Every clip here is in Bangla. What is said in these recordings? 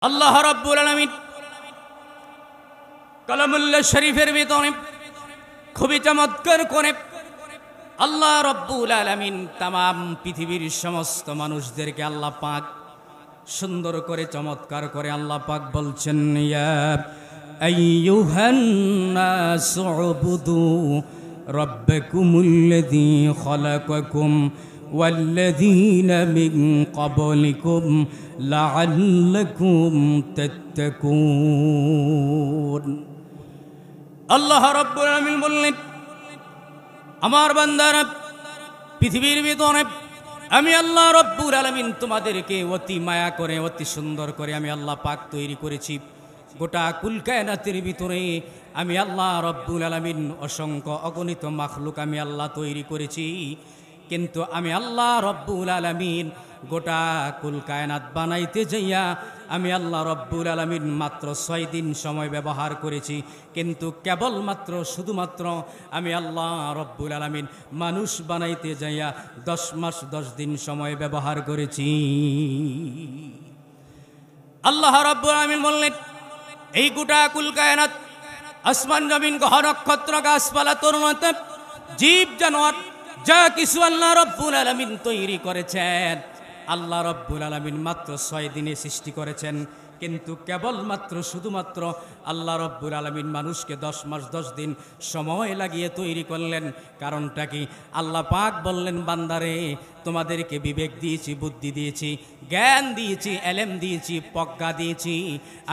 আল্লাহ রাব্বুল আলামিন কালামুল্লাহ শরীফের ভিতরে খুবই চমৎকার করে আল্লাহ রাব্বুল আলামিন तमाम পৃথিবীর সমস্ত মানুষদেরকে আল্লাহ পাক সুন্দর করে চমৎকার করে আল্লাহ পাক বলছেন, ইয়া আইয়ুহান নাসু উবুদু রাব্বাকুমুল্লাযী খালাকাকুম ওয়াল্লাযীনা মিন ক্বাবলিকুম লাআল্লাকুম তাত্তাকুন। আল্লাহ রাব্বুল আলামিন বললেন, আমার বান্দারা, পৃথিবীর ভিতরে আমি আল্লাহ রাব্বুল আলামিন তোমাদেরকে অতি মায়া করে অতি সুন্দর করে আমি আল্লাহ পাক তৈরি করেছি। গোটা কুল কায়নাতের ভিতরে আমি আল্লাহ রাব্বুল আলামিন অসংখ্য অগণিত মাখলুক আমি আল্লাহ তৈরি করেছি, কিন্তু আমি আল্লাহ রাব্বুল আলামিন গোটা কুল কায়নাত বানাইতে যাইয়া আমি আল্লাহ রাব্বুল আলামিন মাত্র 6 দিন সময় ব্যবহার করেছি, কিন্তু কেবলমাত্র শুধুমাত্র আমি আল্লাহ রাব্বুল আলামিন মানুষ বানাইতে যাইয়া 10 মাস 10 দিন সময় ব্যবহার করেছি। আল্লাহ রাব্বুল আলামিন বললেন, এই গোটা কুল কায়নাত আসমান জমিন গ্রহ নক্ষত্র গাছপালা তরুণতা জীব জানোয়ার যা কিছু আল্লাহ রাব্বুল আলামিন তৈরি করেছেন, আল্লাহ রাব্বুল আলামিন মাত্র 6 দিনে সৃষ্টি করেছেন, কিন্তু কেবলমাত্র শুধুমাত্র আল্লাহ রাব্বুল আলামিন মানুষকে 10 মাস 10 দিন সময় লাগিয়ে তৈরি করলেন। কারণটা কি? আল্লাহ পাক বললেন, বান্দারে তোমাদেরকে বিবেক দিয়েছি, বুদ্ধি দিয়েছি, জ্ঞান দিয়েছি, এলেম দিয়েছি, প্রজ্ঞা দিয়েছি।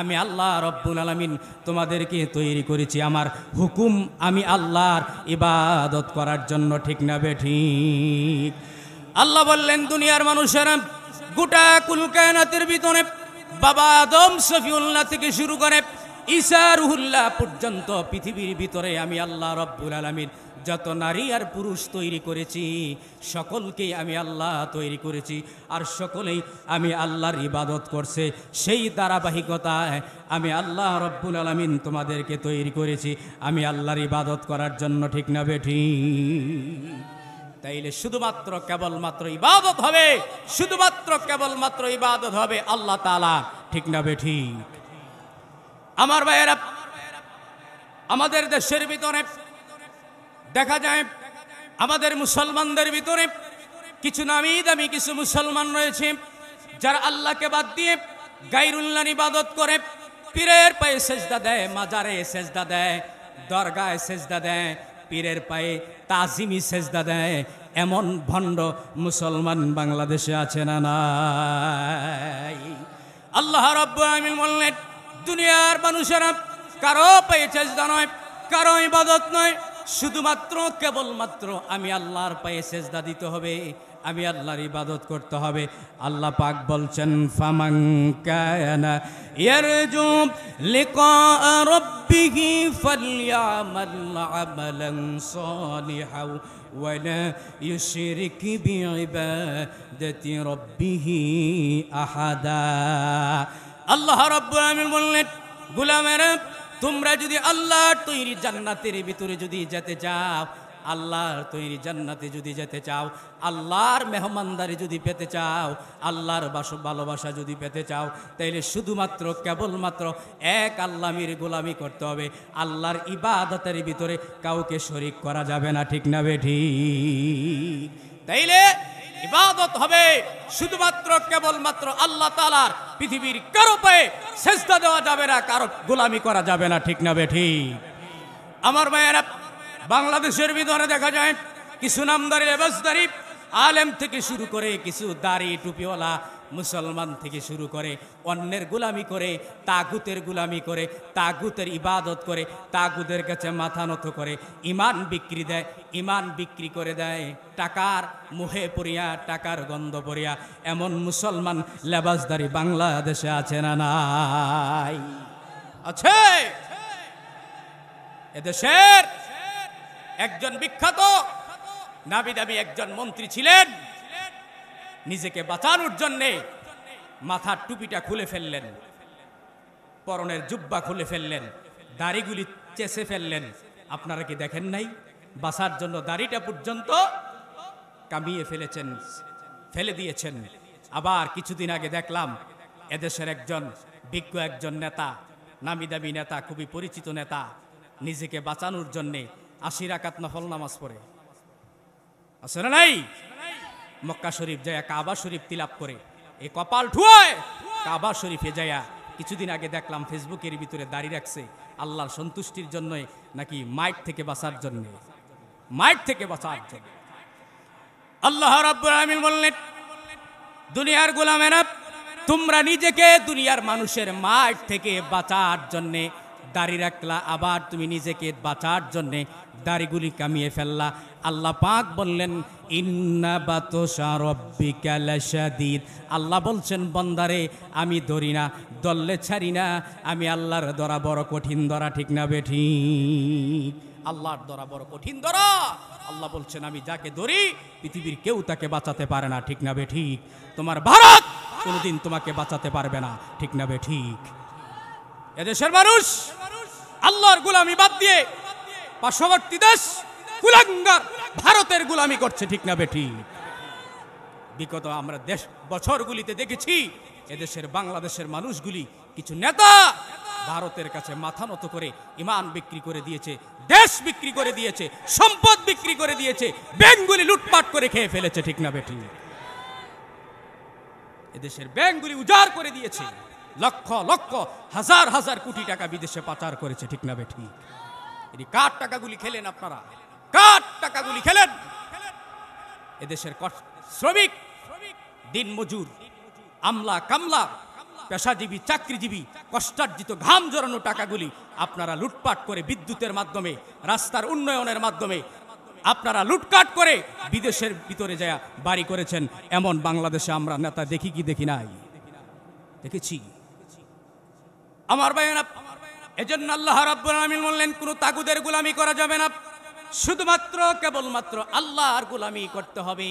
আমি আল্লাহ রাব্বুল আলামিন তোমাদেরকে তৈরি করেছি আমার হুকুম আমি আল্লাহর ইবাদত করার জন্য, ঠিক না বেঠিক? আল্লাহ বললেন, দুনিয়ার মানুষেরা গোটা কুল কায়নাতের ভিতরে বাবা আদম শফিউল্লাহ থেকে শুরু করে ঈসা রুহুল্লাহ পর্যন্ত পৃথিবীর ভিতরে আমি আল্লাহ রাব্বুল আলামিন যত নারী আর পুরুষ তৈরি করেছি সকলকেই আমি আল্লাহ তৈরি করেছি, আর সকলেই আমি আল্লাহর ইবাদত করছে। সেই ধারাবাহিকতায় আমি আল্লাহ রাব্বুল আলামিন তোমাদেরকে তৈরি করেছি আমি আল্লাহর ইবাদত করার জন্য, ঠিক না বেঠিক? তাইলে শুধুমাত্র কেবলমাত্র ইবাদত হবে, শুধুমাত্র কেবলমাত্র ইবাদত হবে আল্লাহ তাআলা, ঠিক না বেঠিক? আমার ভাইয়েরা, আমাদের দেশের ভিতরে দেখা যায় আমাদের মুসলমানদের ভিতরে কিছু নামী দামি কিছু মুসলমান রয়েছে যারা আল্লাহকে বাদ দিয়ে গায়রুল্লাহর ইবাদত করে, পীরের পায়ে সেজদা দেয়, মাজারে সেজদা দেয়, দরগায় সেজদা দেয়, পীরের পায়ে তাজিমি সেজদা দেয়। এমন ভণ্ড মুসলমান বাংলাদেশে আছে না নাই? আল্লাহ রাব্বুল আলামিন বললেন, দুনিয়ার মানুষেরা কারো পায়ে সেজদা নয়, কারো ইবাদত নয়, শুধুমাত্র কেবলমাত্র আমি আল্লাহর পায়ে সেজদা দিতে হবে, আমি আল্লাহর ইবাদত করতে হবে। আল্লাহ পাক বলছেন, ফামান কানা ইয়ারজু লিকা রাব্বিহি ফালইআমাল আমালান সালিহান ওয়া লা ইউশরিক বিইবাদাতি রাব্বিহি আহাদা। আল্লাহ রাব্বুল আলামিন বললেন, গোলামেরা তোমরা যদি আল্লাহর তৈরি জান্নাতের ভিতরে যদি যেতে চাও, আল্লাহর তৈরি জান্নাতে যদি যেতে চাও, আল্লাহর মেহমানদারি যদি পেতে চাও, আল্লাহর ভালোবাসা যদি পেতে চাও, তাইলে শুধুমাত্র কেবলমাত্র এক আল্লাহর গোলামি করতে হবে। আল্লাহর ইবাদতের ভিতরে কাউকে শরীক করা যাবে না, ঠিক না বেঠিক? তাইলে ইবাদত হবে শুধুমাত্র কেবলমাত্র আল্লাহ তাআলার, পৃথিবীর কারো পায়ে সেজদা দেওয়া যাবে না, কারো গোলামি করা যাবে না, ঠিক না বেঠিক? আমার ভাইয়েরা, বাংলাদেশের ভিতরে দেখা যায় কিছু নামদারি লেবাসদারি আলেম থেকে শুরু করে কিছু দাড়ি টুপিওয়ালা মুসলমান থেকে শুরু করে অন্যের গোলামি করে, তাগুতের গোলামি করে, তাগুতের ইবাদত করে, তাগুতের কাছে মাথা নত করে, ইমান বিক্রি দেয়, ইমান বিক্রি করে দেয় টাকার মুহে পড়িয়া, টাকার গন্ধ পড়িয়া। এমন মুসলমান লেবাসদারি বাংলাদেশে আছে না নাই? আছে। এদেশের একজন বিখ্যাত নামি দামি একজন মন্ত্রী ছিলেন, নিজেকে বাঁচানোর জন্যে মাথার টুপিটা খুলে ফেললেন, পরনের জুব্বা খুলে ফেললেন, দাড়িগুলি চেষে ফেললেন। আপনারা কি দেখেন নাই? বাঁচার জন্য দাড়িটা পর্যন্ত কামিয়ে ফেলেছেন, ফেলে দিয়েছেন। আবার কিছুদিন আগে দেখলাম এদেশের একজন বিজ্ঞ একজন নেতা, নামি দামি নেতা, খুবই পরিচিত নেতা, নিজেকে বাঁচানোর জন্যে 80 রাকাত নফল নামাজ পড়ে, আছে না নাই? মক্কা শরীফ যায়া কাবা শরীফ তিলাপ করে এই কপাল ঠুয়ায় কাবা শরীফে যায়া কিছুদিন আগে দেখলাম ফেসবুকের ভিতরে দাঁড়িয়ে রাখছে আল্লাহর সন্তুষ্টির জন্য নাকি মাইক থেকে বাঁচার জন্য, মাইক থেকে বাঁচার জন্য। আল্লাহ রাব্বুল আলামিন বললেন, দুনিয়ার গোলামেরা, তোমরা নিজেকে দুনিয়ার মানুষের মাইক থেকে বাঁচার জন্য দাড়ি রাখলা, আবার তুমি নিজেকে বাঁচার জন্য দাড়িগুলি কামিয়ে ফেললা। আল্লাহ পাক বললেন, ইন্না বাতশা রাব্বিকা লাশাদীদ। আল্লাহ বলছেন, বান্দারে আমি ধরি না, দললে ছাড়ি না, আমি আল্লাহর ধরা বড় কঠিন ধরা, ঠিক না বেঠিক? আল্লাহর ধরা বড় কঠিন ধরা। আল্লাহ বলছেন, আমি যাকে ধরি পৃথিবীর কেউ তাকে বাঁচাতে পারে না, ঠিক না বেঠিক? তোমার ভারত কোনোদিন তোমাকে বাঁচাতে পারবে না, ঠিক না বেঠিক? এদেশের মানুষ আল্লাহর গোলামি বাদ দিয়ে পার্শ্ববর্তী দেশ কুলাঙ্গার ভারতের গোলামি করছে, ঠিক না বেঠিক? বিগত আমরা বছরগুলিতে দেখেছি এদেশের বাংলাদেশের মানুষগুলি, কিছু নেতা ভারতের কাছে মাথা নত করে ইমান বিক্রি করে দিয়েছে, দেশ বিক্রি করে দিয়েছে, সম্পদ বিক্রি করে দিয়েছে, ব্যাংকগুলি লুটপাট করে খেয়ে ফেলেছে, ঠিক না বেঠিক? এদেশের ব্যাংকগুলি উজাড় করে দিয়েছে, লক্ষ লক্ষ হাজার হাজার কোটি টাকা বিদেশে পাচার করেছে, ঠিক না বেঠিক? এটি কার টাকাগুলি খেলেন আপনারা? কার টাকাগুলি খেলেন? এদেশের শ্রমিক, দিনমজুর, আমলা কামলা, পেশাজীবী, চাকরিজীবী, কষ্টার্জিত ঘাম জড়ানো টাকাগুলি আপনারা লুটপাট করে বিদ্যুতের মাধ্যমে, রাস্তার উন্নয়নের মাধ্যমে আপনারা লুটপাট করে বিদেশের ভিতরে যায় বাড়ি করেছেন। এমন বাংলাদেশে আমরা নেতা দেখি কি দেখি নাই? দেখেছি। আমার ভাইয়েরা, এজন্য আল্লাহ রাব্বুল আলামিন বললেন, কোনো তাগুদের গোলামি করা যাবে না, শুধুমাত্র কেবলমাত্র আল্লাহর গোলামি করতে হবে,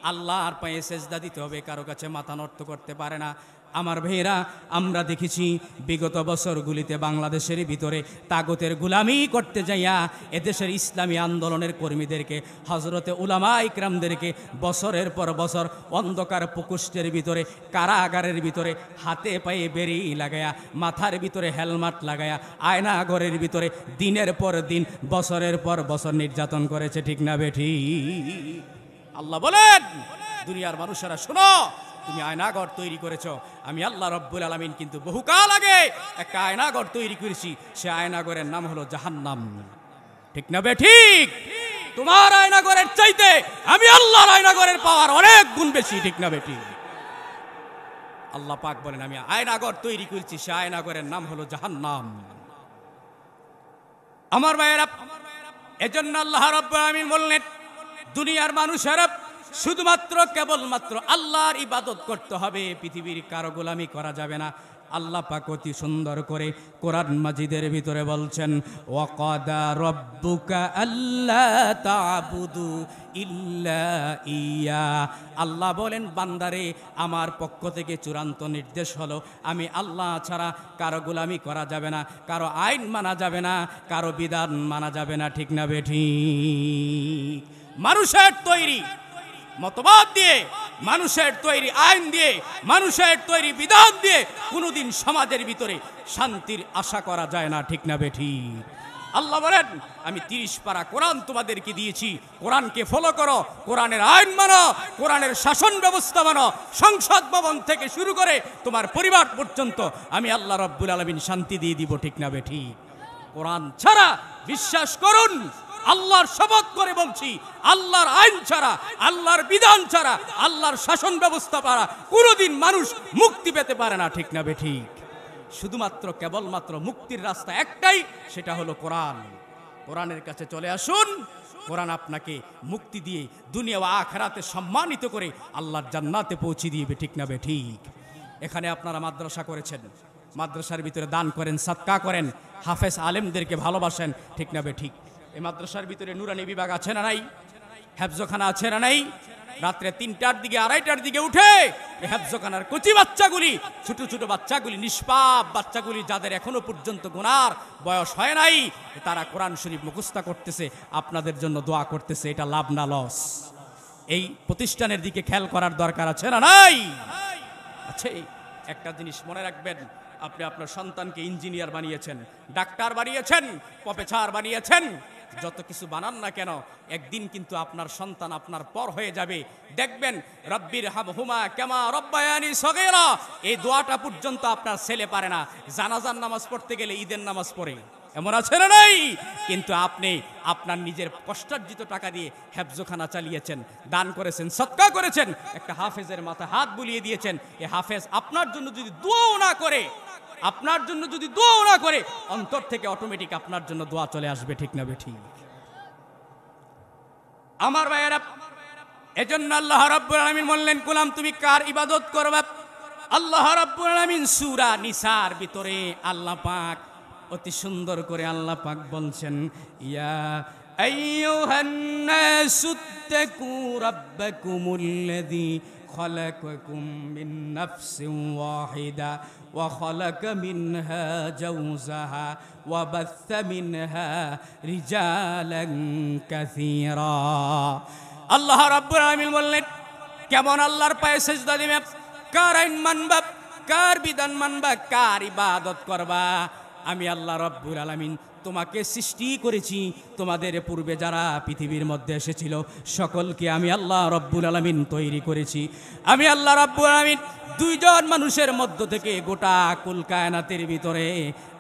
আল্লাহর পায়ে সেজদা দিতে হবে, কারো কাছে মাথা নত করতে পারে না। আমার ভাইয়েরা, আমরা দেখেছি বিগত বছরগুলিতে বাংলাদেশের ভিতরে তাগুতের গোলামি করতে যাইয়া এদেশের ইসলামী আন্দোলনের কর্মীদেরকে, হযরতে উলামা ইকরামদেরকে বছরের পর বছর অন্ধকার প্রকোষ্ঠের ভিতরে, কারাগারের ভিতরে হাতে পায়ে বেড়ি লাগায়া, মাথার ভিতরে হেলমেট লাগায়া, আয়নাঘরের ভিতরে দিনের পর দিন, বছরের পর বছর নির্যাতন করেছে, ঠিক না বেঠিক? আল্লাহ বলেন, দুনিয়ার মানুষেরা শোনো, তুমি আয়নাঘর তৈরি করেছো, আমি আল্লাহ রব্বুল আলামিন কিন্তু বহুকাল আগে একটা আয়নাঘর তৈরি করেছি, সে আয়নাঘরের নাম হলো জাহান্নাম, ঠিক না বেঠিক? তোমার আয়নাঘরের চাইতে আমি আল্লাহর আয়নাঘরের পাওয়ার অনেক গুণ বেশি, ঠিক না বেঠিক? আল্লাহ পাক বলেন, আমি আয়নাঘর তৈরি করেছি, সে আয়নাঘরের নাম হলো জাহান্নাম। আমার ভাইয়েরা, এজন্য আল্লাহ রাব্বুল আলামিন বললেন, দুনিয়ার মানুষেরা শুধুমাত্র কেবলমাত্র আল্লাহর ইবাদত করতে হবে, পৃথিবীর কারো গোলামি করা যাবে না। আল্লাহ পাক অতি সুন্দর করে কোরআন মাজিদের ভিতরে বলছেন, ওয়াকাদা রাব্বুকা আল্লা তা'বুদু ইল্লা ইয়া। আল্লাহ বলেন, বান্দারে, আমার পক্ষ থেকে চূড়ান্ত নির্দেশ হলো, আমি আল্লাহ ছাড়া কারো গোলামি করা যাবে না, কারো আইন মানা যাবে না, কারো বিধান মানা যাবে না, ঠিক না বেঠিক? মানুষের তৈরি মতবাদ দিয়ে, মানুষের তৈরি আইন দিয়ে, মানুষের তৈরি বিধান দিয়ে কোনোদিন সমাজের ভিতরে শান্তির আশা করা যায় না, ঠিক না বেঠিক? আল্লাহ বলেন, আমি 30 পারা কোরআন তোমাদেরকে দিয়েছি, কোরআনকে ফলো করো, কোরআনের আইন মানো, কোরআনের শাসন ব্যবস্থা মানো, সংসদ ভবন থেকে শুরু করে তোমার পরিবার পর্যন্ত আমি আল্লাহ রাব্বুল আলামিন শান্তি দিয়ে দিব, ঠিক না বেঠিক? কোরআন ছাড়া, বিশ্বাস করুন, আল্লাহর শপথ করে বলছি, আল্লাহর আইন ছাড়া, আল্লাহর বিধান ছাড়া, আল্লাহর শাসন ব্যবস্থা ছাড়া কোনোদিন মানুষ মুক্তি পেতে পারে না, ঠিক না বেঠিক? শুধুমাত্র কেবলমাত্র মুক্তির রাস্তা একটাই, সেটা হলো কোরআন। কোরআনের কাছে চলে আসুন, কোরআন আপনাকে মুক্তি দিয়ে দুনিয়া ও আখিরাতে সম্মানিত করে আল্লাহর জান্নাতে পৌঁছে দিবে, ঠিক না বেঠিক? এখানে আপনারা মাদ্রাসা করেছেন, মাদ্রাসার ভিতরে দান করেন, সাদকা করেন, হাফেজ আলেমদেরকে ভালোবাসেন, ঠিক না বেঠিক? এই মাদ্রাসার ভিতরে নুরানি বিভাগ আছে না নাই? হেফজখানা আছে না নাই? রাত্রে 3টার দিকে 2:30টার দিকে উঠে হেফজখানার কচি বাচ্চাগুলি, ছোট ছোট বাচ্চাগুলি, নিষ্পাপ বাচ্চাগুলি, যাদের এখনো পর্যন্ত গুনার বয়স হয় নাই, তারা কোরআন শরীফ মুখস্থ করতেছে, আপনাদের জন্য দোয়া করতেছে। এটা লাভ না লস? এই প্রতিষ্ঠানের দিকে খেয়াল করার দরকার আছে না নাই? আছে। একটা জিনিস মনে রাখবেন, আপনি আপনার সন্তানকে ইঞ্জিনিয়ার বানিয়েছেন, ডাক্তার বানিয়েছেন, প্রফেসর বানিয়েছেন, যত কিছু বানান না কেন একদিন কিন্তু আপনার সন্তান আপনার পর হয়ে যাবে। দেখবেন রব্বির হামহুমা কামা রব্বায়ানি সগীরা, এই দোয়াটা পর্যন্ত আপনার ছেলে পারে না। জানাজার নামাজ পড়তে গেলে ঈদের নামাজ পড়ে, এমন আছে না নাই? কিন্তু আপনি আপনার নিজের কষ্টার্জিত টাকা দিয়ে হেফজখানা চালিয়েছেন, দান করেছেন, সদকা করেছেন, একটা হাফেজের মাথায় হাত বুলিয়ে দিয়েছেন। এই হাফেজ আপনার জন্য যদি দোয়াও না করে, আপনার জন্য যদি দোয়াও না করে, অন্তর থেকে অটোমেটিক আপনার জন্য দোয়া চলে আসবে, ঠিক না বেঠিক? আমার ভাইয়েরা, এজন্য আল্লাহ রাব্বুল আলামিন বললেন, গোলাম তুমি কার ইবাদত করবে? আল্লাহ রাব্বুল আলামিন সূরা নিসার ভিতরে আল্লাহ পাক অতি সুন্দর করে আল্লাহ পাক বলছেন, ইয়া আইয়ুহান নাসুত্তাকু রাব্বাকুমুল্লাযী খালাকাকুম মিন নাফসিন ওয়াহিদা ওয়া খালাকা মিনহা জাওজাহা ওয়া বাথা মিনহা রিজালান কাসীরা। আল্লাহ রাব্বুল আলামিন বললেন, কেমন আল্লাহর পায়ে সিজদা দিবে, কার আইন মানবা, কার বিধান মানবা, কার ইবাদত করবা? আমি আল্লাহ রাব্বুল আলামিন তোমাকে সৃষ্টি করেছি, তোমাদের পূর্বে যারা পৃথিবীর মধ্যে এসেছিল সকলকে আমি আল্লাহ রাব্বুল আলামিন তৈরি করেছি। আমি আল্লাহ রাব্বুল আলামিন দুইজন মানুষের মধ্য থেকে গোটা কুল কায়নাতের ভিতরে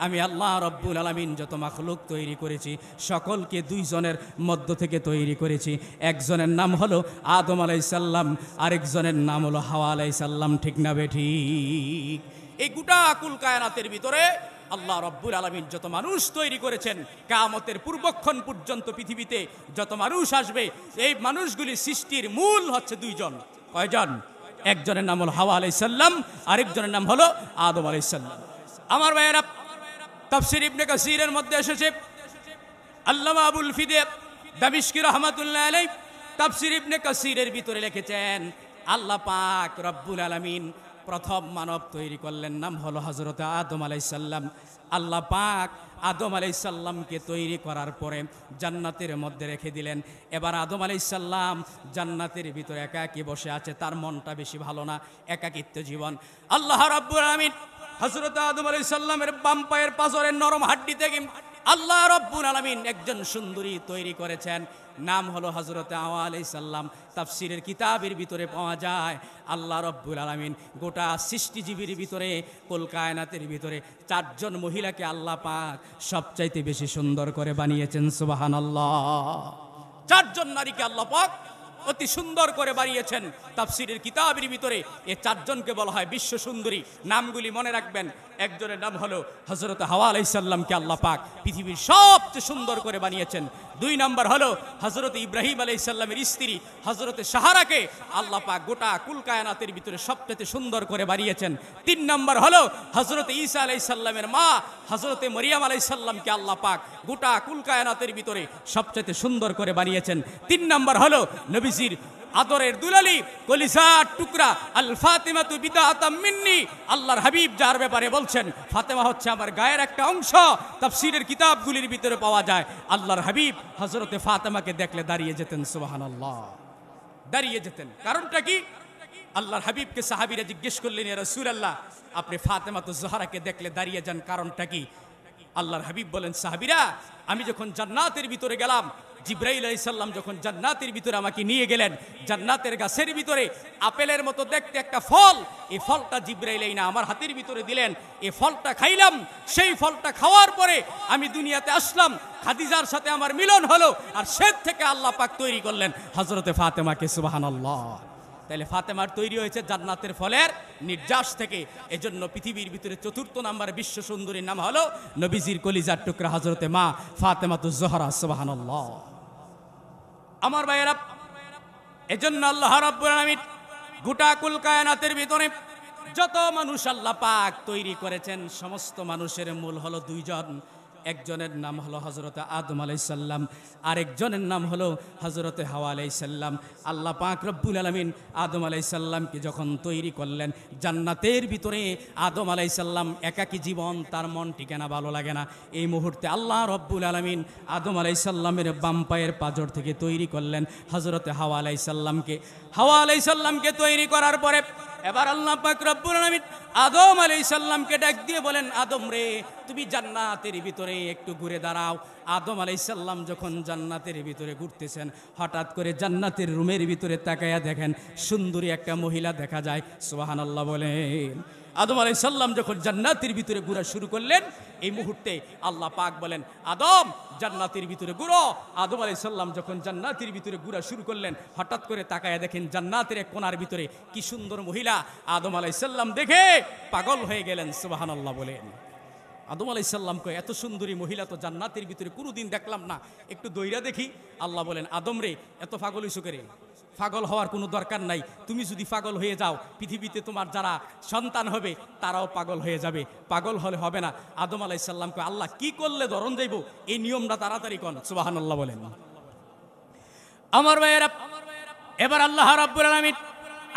আমি আল্লাহ রাব্বুল আলামিন যত মাখলুক তৈরি করেছি সকলকে দুইজনের মধ্য থেকে তৈরি করেছি। একজনের নাম হলো আদম আলাইহিস সালাম, আরেকজনের নাম হলো হাওয়া আলাইহিস সালাম, ঠিক না বেঠিক? এই গোটা কুল কায়নাতের ভিতরে আল্লাহ রাব্বুল আলামিন যত মানুষ তৈরি করেছেন, কিয়ামতের পূর্বক্ষণ পর্যন্ত পৃথিবীতে যত মানুষ আসবে, এই মানুষগুলি সৃষ্টির মূল হচ্ছে দুইজন। কয়জন? একজনের নাম হলো হাওয়া আলাইহিস সালাম, আরেকজনের নাম হলো আদম আলাইহিস সালাম। আমার ভাইয়েরা, তাফসীর ইবনে কাসীরের মধ্যে এসেছে, আল্লামা আবুল ফিদে দামিশকি রাহমাতুল্লাহ আলাইহি তাফসীর ইবনে কাসীরের ভিতরে লিখেছেন, আল্লাহ পাক রব্বুল আলামিন প্রথম মানব তৈরি করলেন, নাম হলো হযরত আদম আলাইহিস সালাম। আল্লাহ পাক আদম আলাইহিস সালামকে তৈরি করার পরে জান্নাতের মধ্যে রেখে দিলেন। এবার আদম আলাইহিস সালাম জান্নাতের ভিতরে একাকী বসে আছে, তার মনটা বেশি ভালো না, একাকিত্ব জীবন। আল্লাহ রাব্বুল আলামিন হযরত আদম আলাইহিস সালামের বাম পায়ের পাঁজরের নরম হাড্ডি থেকে আল্লাহ রাব্বুল আলামিন একজন সুন্দরী তৈরি করেছেন, নাম হলো হযরত হাওয়া আলাইহিস সালাম। তাফসীরের কিতাবের ভিতরে পাওয়া যায় আল্লাহ রাব্বুল আলামিন গোটা সৃষ্টিজীবীর ভিতরে, কুল কায়নাতের ভিতরে চারজন মহিলাকে আল্লাহ পাক সবচাইতে বেশি সুন্দর করে বানিয়েছেন। সুবহানাল্লাহ! চারজন নারীকে আল্লাহ পাক অতি সুন্দর করে বানিয়েছেন। তাফসীরের কিতাবের ভিতরে এই চারজনকে বলা হয় বিশ্ব সুন্দরী। নামগুলি মনে রাখবেন। একজনের নাম হলো হযরত হাওয়া আলাইহিস সালামকে আল্লাহ পাক পৃথিবীর সবচেয়ে সুন্দর করে বানিয়েছেন। দুই নম্বর হলো হযরত ইব্রাহিম আলাইহিস সালামের স্ত্রী হযরত সাহারাকে আল্লাহ পাক গোটা কুল কায়নাতের ভিতরে সবচেয়ে সুন্দর করে বানিয়েছেন। তিন নম্বর হলো হযরত ঈসা আলাইহিস সালামের মা হযরত মরিয়ম আলাইহিস সালামকে আল্লাহ পাক গোটা কুল কায়নাতের ভিতরে সবচেয়ে সুন্দর করে বানিয়েছেন। তিন নম্বর হলো নবীজির আদরের দুলালি কলিজার টুকরা আল ফাতিমাতু বিদাআতাম মিন্নি, আল্লাহর হাবিব যার ব্যাপারে বলছেন ফাতেমা হচ্ছে আমার গায়ের একটা অংশ। তাফসীরের কিতাবগুলির ভিতরে পাওয়া যায় আল্লাহর হাবিব হযরতে ফাতেমাকে দেখলে দাঁড়িয়ে যেতেন। সুবহানাল্লাহ! দাঁড়িয়ে যেতেন। কারণটা কি? আল্লাহর হাবিবকে সাহাবীরা জিজ্ঞেস করলেন, ইয়া রাসূলুল্লাহ, আপনি ফাতেমাতুজ জোহরাকে দেখলে দাঁড়িয়ে যান, কারণটা কি? আল্লাহর হাবিব বলেন, সাহাবীরা, আমি যখন জান্নাতের ভিতরে গেলাম, জিবরাইল আলাইহিস সালাম যখন জান্নাতের ভিতরে আমাকে নিয়ে গেলেন, জান্নাতের গাছের ভিতরে আপেলের মতো দেখতে একটা ফল, এই ফলটা জিবরাইল না আমার হাতের ভিতরে দিলেন। এই ফলটা খাইলাম, সেই ফলটা খাওয়ার পরে আমি দুনিয়াতে আসলাম, খাদিজার সাথে আমার মিলন হলো, আর সে থেকে আল্লাহ পাক তৈরি করলেন হযরতে ফাতেমাকে। সুবহানাল্লাহ! তাহলে ফাতেমার তৈরি হয়েছে জান্নাতের ফলের নির্যাস থেকে। এজন্য পৃথিবীর ভিতরে চতুর্থ নাম্বার বিশ্ব সুন্দরীর নাম হলো নবীজির কলিজার টুকরা হযরতে মা ফাতেমাতুজ জোহরা। সুবহানাল্লাহ! আমার ভাইয়েরা, এজন্য আল্লাহ রাব্বুল আলামিন গোটা কুল কায়নাতের ভিতরে যত মানুষ আল্লাহ পাক তৈরি করেছেন সমস্ত মানুষের মূল হলো দুইজন। একজনের নাম হলো হযরতে আদম আলাইহিস সালাম, আরেকজনের নাম হলো হযরতে হাওয়া আলাইহিস সালাম। আল্লাহ পাক রব্বুল আলামিন আদম আলাইহিস সালামকে যখন তৈরি করলেন জান্নাতের ভিতরে, আদম আলাইহিস সালাম একাকী জীবন, তার মন ঠিকানা ভালো লাগে না। এই মুহূর্তে আল্লাহ রব্বুল আলামিন আদম আলাইহিস সালামের বাম পায়ের পাঁজর থেকে তৈরি করলেন হযরতে হাওয়া আলাইহিস সালামকে। হাওয়া আলাইহিস সালামকে তৈরি করার পরে এবার আল্লাহ পাক রব্বুল আলামিন আদম আলাইহিস সালামকে ডাক দিয়ে বলেন, আদম রে, তুমি জান্নাতের ভিতরে একটু ঘুরে দাঁড়াও। আদম আলাইহিস সালাম যখন জান্নাতের ভিতরে ঘুরতেছেন, হঠাৎ করে জান্নাতের রুমের ভিতরে তাকায়া দেখেন সুন্দরী একটা মহিলা দেখা যায়। সুবহানাল্লাহ বলেন। আদম আলাইহিস সালাম যখন জান্নাতের ভিতরে ঘোরা শুরু করলেন, এই মুহূর্তে আল্লাহ পাক বলেন, আদম জান্নাতের ভিতরে ঘুরো। আদম আলাইহিস সালাম যখন জান্নাতের ভিতরে ঘোরা শুরু করলেন, হঠাৎ করে তাকায়া দেখেন জান্নাতের এক কোণার ভিতরে কি সুন্দর মহিলা। আদম আলাইহিস সালাম দেখে পাগল হয়ে গেলেন। সুবহানাল্লাহ বলেন। আদম আলাইহিস সালামকে এত সুন্দরী মহিলা তো জান্নাতের ভিতরে কোনোদিন দেখলাম না, একটু দইরা দেখি। আল্লাহ বলেন, আদম রে, এত পাগল হইছো করে? পাগল হওয়ার কোনো দরকার নাই। তুমি যদি পাগল হয়ে যাও, পৃথিবীতে তোমার যারা সন্তান হবে তারাও পাগল হয়ে যাবে। পাগল হলে হবে না। আদম আলাইহিস সালামকে আল্লাহ কি করলে ধরন যাইব, এই নিয়মটা তাড়াতাড়ি কোন। সুবহানাল্লাহ বলেন। আমার ভাইয়েরা, এবার আল্লাহ রাব্বুল আলামিন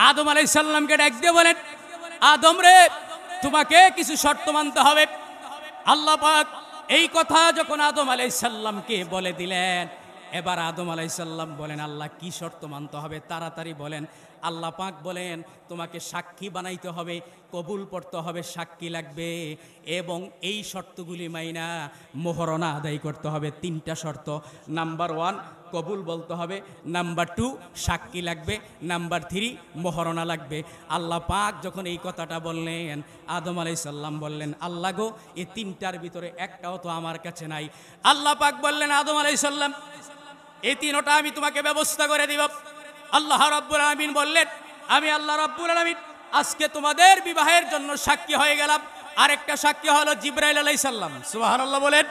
আদম আলাইহিস সালামকে ডাক দিয়ে বলেন, আদম রে, তোমাকে কিছু শর্ত মানতে হবে। আল্লাহ পাক এই কথা যখন আদম আলাইহিস সালামকে বলে দিলেন, এবার আদম আলাইহিস সালাম বলেন, আল্লাহ কি শর্ত মানতে হবে তাড়াতাড়ি বলেন। আল্লাহ পাক বলেন, তোমাকে সাক্ষী বানাইতে হবে, কবুল পড়তে হবে, সাক্ষী লাগবে, এবং এই শর্তগুলি মাইনা মোহরনা আদায় করতে হবে। 3টা শর্ত। নাম্বার 1 কবুল বলতে হবে, নাম্বার 2 সাক্ষী লাগবে, নাম্বার 3 মোহরনা লাগবে। আল্লাহ পাক যখন এই কথাটা বললেন, আদম আলাইহিস সালাম বললেন, আল্লাহ গো, এই 3টার ভিতরে একটাও তো আমার কাছে নাই। আল্লাহ পাক বললেন, আদম আলাইহিস সালাম, এই 3টা আমি তোমাকে ব্যবস্থা করে দিব। আল্লাহ রাব্বুল আলামিন বললেন, আমি আল্লাহ রাব্বুল আলামিন আজকে তোমাদের বিবাহের জন্য সাক্ষী হয়ে গেলাম। আরেকটা সাক্ষী হলো জিবরাইল আলাইহিস সালাম। সুবহানাল্লাহ বলেন।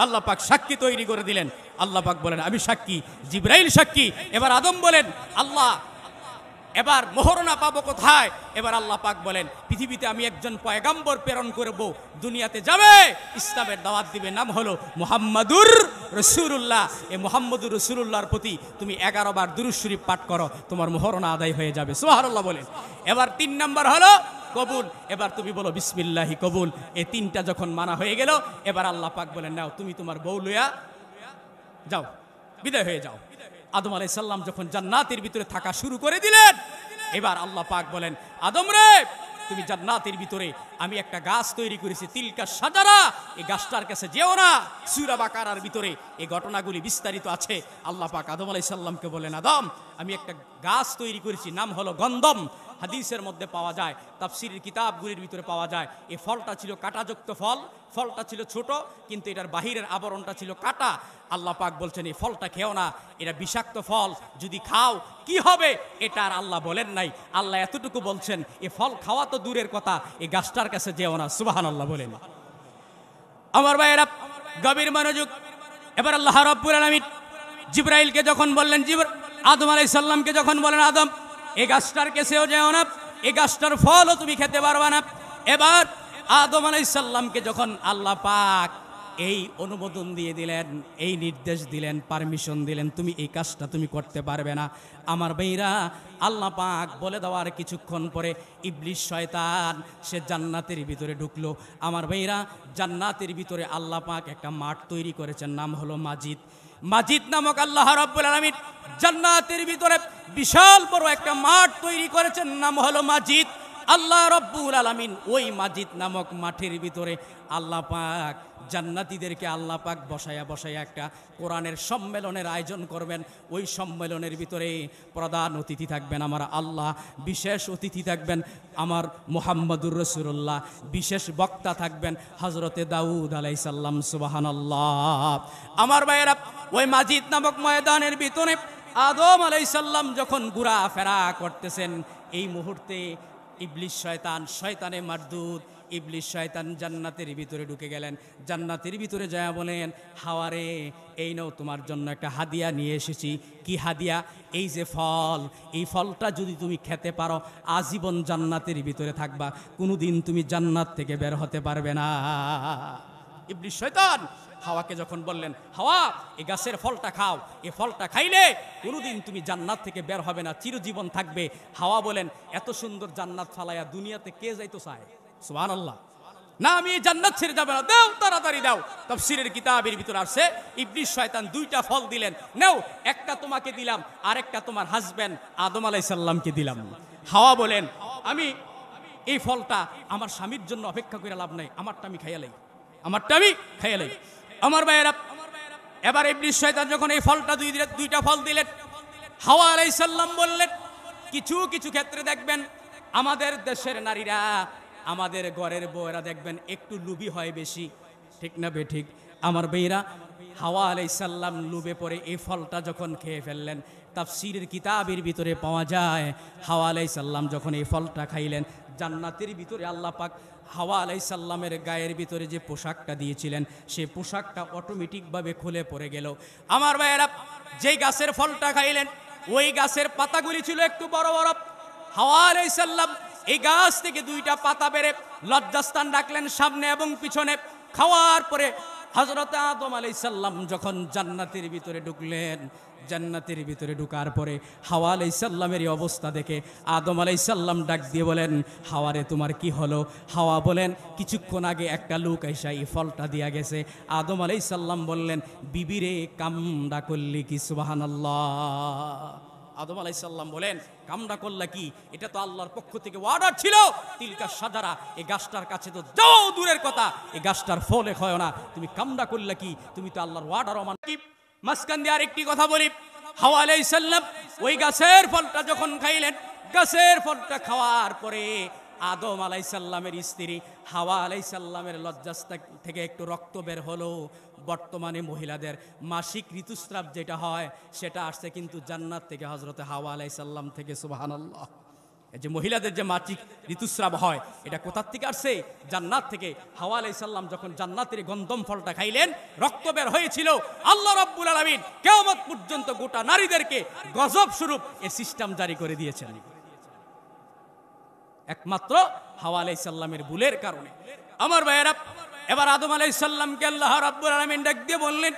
আল্লাহ পাক সাক্ষী তৈরি করে দিলেন। আল্লাহ পাক বলেন, আমি সাক্ষী, জিবরাইল সাক্ষী। এবার আদম বলেন, আল্লাহ এবার মোহরনা পাবো কোথায়? এবার আল্লাহ পাক বলেন, পৃথিবীতে আমি একজন পয়গম্বর প্রেরণ করব, দুনিয়াতে যাবে, ইসলামের দাওয়াত দিবে, নাম হলো মুহাম্মাদুর রাসূলুল্লাহ। এই মুহাম্মাদুর রাসূলুল্লাহর প্রতি তুমি 11 বার দুরূদ শরীফ পাঠ করো, তোমার মোহরনা আদায় হয়ে যাবে। সুবহানাল্লাহ বলেন। এবার 3 নাম্বার হলো কবুল। এবার তুমি বলো বিসমিল্লাহি কবুল। এই 3টা যখন মানা হয়ে গেল, এবার আল্লাহ পাক বলেন, নাও তুমি তোমার বউ লইয়া যাও, বিদায় হয়ে যাও। আদম আলাইহিস সালাম যখন জান্নাতের ভিতরে থাকা শুরু করে দিলেন, এবার আল্লাহ পাক বলেন, আদম রে, তুমি জান্নাতের ভিতরে আমি একটা গাছ তৈরি করেছি, তিলকা সাজারা, এই গাছটার কাছে যেও না। সূরা বাকারার ভিতরে এই ঘটনাগুলি বিস্তারিত আছে। আল্লাহ পাক আদম আলাইহিস সালামকে বলেন, আদম, আমি একটা গাছ তৈরি করেছি, নাম হলো গন্ধম। হাদিসের মধ্যে পাওয়া যায়, তাফসীরের কিতাবগুলির ভিতরে পাওয়া যায়। এই ফলটা ছিল কাঁটাযুক্ত ফল, ফলটা ছিল ছোট, কিন্তু এটার বাহিরের আবরণটা ছিল কাঁটা। আল্লাহ পাক বলছেন, এই ফলটা খেও না, এটা বিষাক্ত ফল, যদি খাও কি হবে এটা আর আল্লাহ বলেন নাই। আল্লাহ এতটুকু বলছেন, এই ফল খাওয়া তো দূরের কথা, এই গাছটার কাছে যেও না। সুবহানাল্লাহ বলেন। আমার ভাইয়েরা, গভীর মনোযোগ। এবার আল্লাহ রাব্বুল আলামিন জিবরাইলকে যখন বললেন, আদম আলাইহিস সালামকে যখন বলেন, আদম, এই গাছটার কাছেও যেও না, এই গাছটার ফলও তুমি খেতে পারবা না। এবার আদম আলাইহিস সালামকে যখন আল্লাহ পাক এই অনুমোদন দিয়ে দিলেন, এই নির্দেশ দিলেন, পারমিশন দিলেন, তুমি এই কাজটা তুমি করতে পারবে না। আমার ভাইরা, আল্লাহ পাক বলে দেওয়ার কিছুক্ষণ পরে ইবলিস শয়তান সে জান্নাতের ভিতরে ঢুকলো। আমার ভাইরা, জান্নাতের ভিতরে আল্লাহ পাক একটা মাঠ তৈরি করেছেন, নাম হলো মাজিদ। মাজিদ নামক আল্লাহ রাব্বুল আলামিন জান্নাতের ভিতরে বিশাল বড় একটা মাঠ তৈরি করেছেন, নাম হলো মাজিদ। আল্লাহ রাব্বুল আলামিন ওই মাজিদ নামক মাঠের ভিতরে আল্লাহ পাক জান্নাতীদেরকে আল্লাহ পাক বসায়া একটা কোরআনের সম্মেলনের আয়োজন করবেন। ওই সম্মেলনের ভিতরে প্রধান অতিথি থাকবেন আমার আল্লাহ, বিশেষ অতিথি থাকবেন আমার মুহাম্মাদুর রাসূলুল্লাহ, বিশেষ বক্তা থাকবেন হযরতে দাউদ আলাইহিস সালাম। সুবহানাল্লাহ। আমার ভাইয়েরা, ওই মাজিদ নামক ময়দানের ভিতরে আদম আলাইহিস সালাম যখন ঘোরাফেরা করতেছেন, এই মুহূর্তে ইবলিস শয়তান, শয়তানে মারদুদ ইবলিস শয়তান জান্নাতের ভিতরে ঢুকে গেলেন। জান্নাতের ভিতরে যায় বলেন, হাওয়ারে, এই নাও তোমার জন্য একটা হাদিয়া নিয়ে এসেছি। কি হাদিয়া? এই যে ফল, এই ফলটা যদি তুমি খেতে পারো, আজীবন জান্নাতের ভিতরে থাকবা, কোনোদিন তুমি জান্নাত থেকে বের হতে পারবে না। ইবলিস শয়তান হাওয়াকে যখন বললেন, হাওয়া, এই গাছের ফলটা খাও, এই ফলটা খাইলে কোনোদিন তুমি জান্নাত থেকে বের হবে না, চিরজীবন থাকবে। হাওয়া বলেন, এত সুন্দর জান্নাত ফালাইয়া দুনিয়াতে কে যাইতো চায়? সুবহানাল্লাহ। না, আমি এই জান্নাত ছেড়ে যাবে না, দাও, তাড়াতাড়ি দাও। তাফসীরের কিতাবের ভিতরে আসছে, ইবলিস শয়তান 2টা ফল দিলেন, নাও, একটা তোমাকে দিলাম, আরেকটা তোমার হাজবেন্ড আদম আলাইহিস সালামকে দিলাম। হাওয়া বলেন, আমি এই ফলটা আমার স্বামীর জন্য অপেক্ষা করে লাভ নাই, আমারটা আমি খাইয়ালাই, আমারটা আমি খাইয়ালাই। আমার ভাইয়েরা, এবার ইবলিস শয়তান যখন এই ফলটা দুইটা ফল দিলেন, হাওয়া আলাইহিস সালাম বললেন, কিছু কিছু ক্ষেত্রে দেখবেন আমাদের দেশের নারীরা, আমাদের ঘরের বউয়েরা দেখবেন একটু লুবি হয় বেশি, ঠিক না বে ঠিক? আমার ভাইয়েরা, হাওয়া আলাইহিস সালাম লুবে পড়ে এই ফলটা যখন খেয়ে ফেললেন, তাফসীরের কিতাবের ভিতরে পাওয়া যায় হাওয়া আলাইহিস সালাম যখন এই ফলটা খাইলেন, জান্নাতের ভিতরে আল্লাহ পাক হাওয়া আলাইহিস সালামের গায়ের ভিতরে যে পোশাকটা দিয়েছিলেন সেই পোশাকটা অটোমেটিকভাবে খুলে পড়ে গেল। আমার ভাইয়েরা, যেই গাছের ফলটা খাইলেন ওই গাছের পাতাগুলি ছিল একটু বড় বড়। হাওয়া আলাইহিস সালাম এই গাছ থেকে দুইটা পাতা বেরে লজ্জাস্থান রাখলেন সামনে এবং পিছনে। খাওয়ার পরে হযরত আদম আলাইহিস সালাম যখন জান্নাতের ভিতরে ঢুকলেন, জান্নাতের ভিতরে ঢুকার পরে হাওয়া আলাইহিস সালামের এই অবস্থা দেখে আদম আলাইহিস সালাম ডাক দিয়ে বলেন, হাওয়ারে তোমার কি হলো? হাওয়া বলেন, কিছুক্ষণ আগে একটা লোক এসে এই ফলটা দিয়া গেছে। আদম আলাইহিস সালাম বললেন, বিবিরে কামড়া করলি কি? সুবহানাল্লাহ। আদম আলাইহিস সালাম বলেন, কামড়া করলা কি? এটা তো আল্লাহর পক্ষ থেকে অর্ডার ছিল, তিলকা সাজারা, এই গাছটার কাছে তো যাও দূরের কথা, এই গাছটার ফলে হয় না, তুমি কামড়া করলা কি? তুমি তো আল্লাহর অর্ডার অমান্য। মাঝখান দিয়ে আরেকটি কথা বলি, হাওয়া আলাইহিস সালাম ওই গাছের ফলটা যখন খাইলেন, গাছের ফলটা খাওয়ার পরে আদম আলাইহিস সালামের স্ত্রী হাওয়া আলাইহিস সালামের লজ্জাস্থান থেকে একটু রক্ত বের হলো। বর্তমানে মহিলাদের মাসিক ঋতুস্রাব যেটা হয় সেটা আসছে কিন্তু জান্নাত থেকে, হযরতে হাওয়া আলাইহিস সালাম থেকে। সুবহানাল্লাহ। এই যে মহিলাদের যে মাসিক ঋতুস্রাব হয় এটা কোথা থেকে আসছে? জান্নাত থেকে। হাওয়া আলাইহিস সালাম যখন জান্নাতের গন্ধম ফলটা খাইলেন, রক্ত বের হয়েছিল। আল্লাহ রাব্বুল আলামিন কিয়ামত পর্যন্ত গোটা নারীদেরকে গজব স্বরূপ এই সিস্টেম জারি করে দিয়েছেন, একমাত্র হাওয়া আলাইহিস সালামের ভুলের কারণে। আমার ভাইয়েরা, এবার আদম আলাইহিস সালামকে আল্লাহ রাব্বুল আলামিন ডাক দিয়ে বললেন,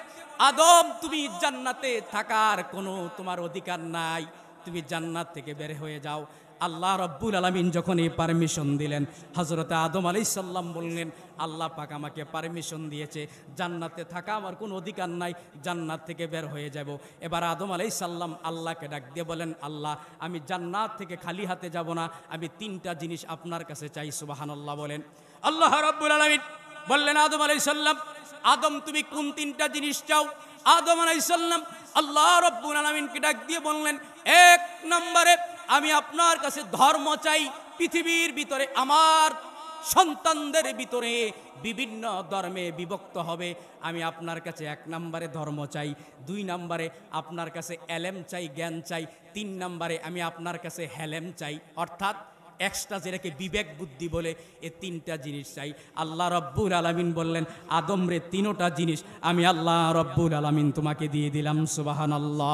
আদম তুমি জান্নাতে থাকার কোনো তোমার অধিকার নাই, তুমি জান্নাত থেকে বের হয়ে যাও। আল্লাহ রাব্বুল আলামিন যখন এই পারমিশন দিলেন, হযরতে আদম আলাইহিস সালাম বললেন, আল্লাহ পাক আমাকে পারমিশন দিয়েছে, জান্নাতে থাকা আমার কোনো অধিকার নাই, জান্নাত থেকে বের হয়ে যাব। এবার আদম আলাইহিস সালাম আল্লাহকে ডাক দিয়ে বলেন, আল্লাহ আমি জান্নাত থেকে খালি হাতে যাব না, আমি তিনটা জিনিস আপনার কাছে চাই। সুবহানাল্লাহ বলেন। আল্লাহ রাব্বুল আলামিন বললেন আদম আলাইহিস সালাম, আদম তুমি কোন তিনটা জিনিস চাও? আদম আলাইহিস সালাম আল্লাহ রাব্বুল আলামিনকে ডাক দিয়ে বললেন, এক নম্বরে আমি আপনার কাছে ধর্ম চাই, পৃথিবীর ভিতরে আমার সন্তানদের ভিতরে বিভিন্ন ধর্মে বিভক্ত হবে, আমি আপনার কাছে এক নম্বরে ধর্ম চাই। দুই নম্বরে আপনার কাছে এলেম চাই, জ্ঞান চাই। তিন নম্বরে আমি আপনার কাছে হেলেম চাই, অর্থাৎ এক্সট্রা যেটাকে বিবেক বুদ্ধি বলে, এই তিনটা জিনিস চাই। আল্লাহ রাব্বুল আলামিন বললেন, আদম রে তিনটা জিনিস আমি আল্লাহ রাব্বুল আলামিন তোমাকে দিয়ে দিলাম। সুবহানাল্লাহ।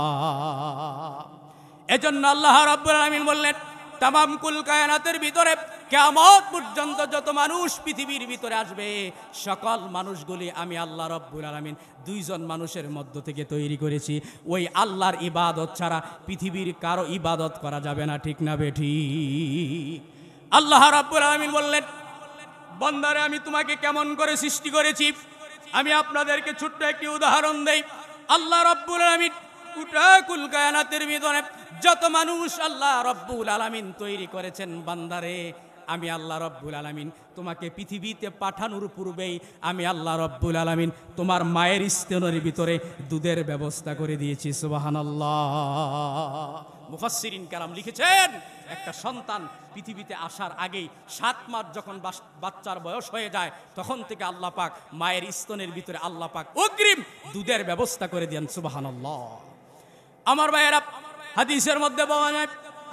এজন্য আল্লাহ রাব্বুল আলামিন বললেন, তামাম কুল কায়নাতের ভিতরে কিয়ামত পর্যন্ত যত মানুষ পৃথিবীর ভিতরে আসবে, সকল মানুষগুলি আমি আল্লাহ রাব্বুল আলামিন দুইজন মানুষের মধ্য থেকে তৈরি করেছি। ওই আল্লাহর ইবাদত ছাড়া পৃথিবীর কারো ইবাদত করা যাবে না, ঠিক না বেঠিক? আল্লাহ রাব্বুল আলামিন বললেন, বান্দারে আমি তোমাকে কেমন করে সৃষ্টি করেছি আমি আপনাদেরকে ছোট্ট একটি উদাহরণ দেই। আল্লাহ রাব্বুল আলামিন গোটা কুল কায়নাতের ভিতরে যত মানুষ আল্লাহ রাব্বুল আলামিন তৈরি করেছেন, বান্দারে আমি আল্লাহ রাব্বুল আলামিন তোমাকে পৃথিবীতে পাঠানোর পূর্বেই আমি আল্লাহ রাব্বুল আলামিন তোমার মায়ের স্তনের ভিতরে দুধের ব্যবস্থা করে দিয়েছি। সুবহানাল্লাহ। মুফাসসিরিন কেরাম লিখেছেন, একটা সন্তান পৃথিবীতে আসার আগেই 7 মাস যখন বাচ্চার বয়স হয়ে যায়, তখন থেকে আল্লাহ পাক মায়ের স্তনের ভিতরে আল্লাহ পাক অগ্রিম দুধের ব্যবস্থা করে দেন। সুবহানাল্লাহ। আমার ভাইয়েরা, হাদিসের মধ্যে পাওয়া যায়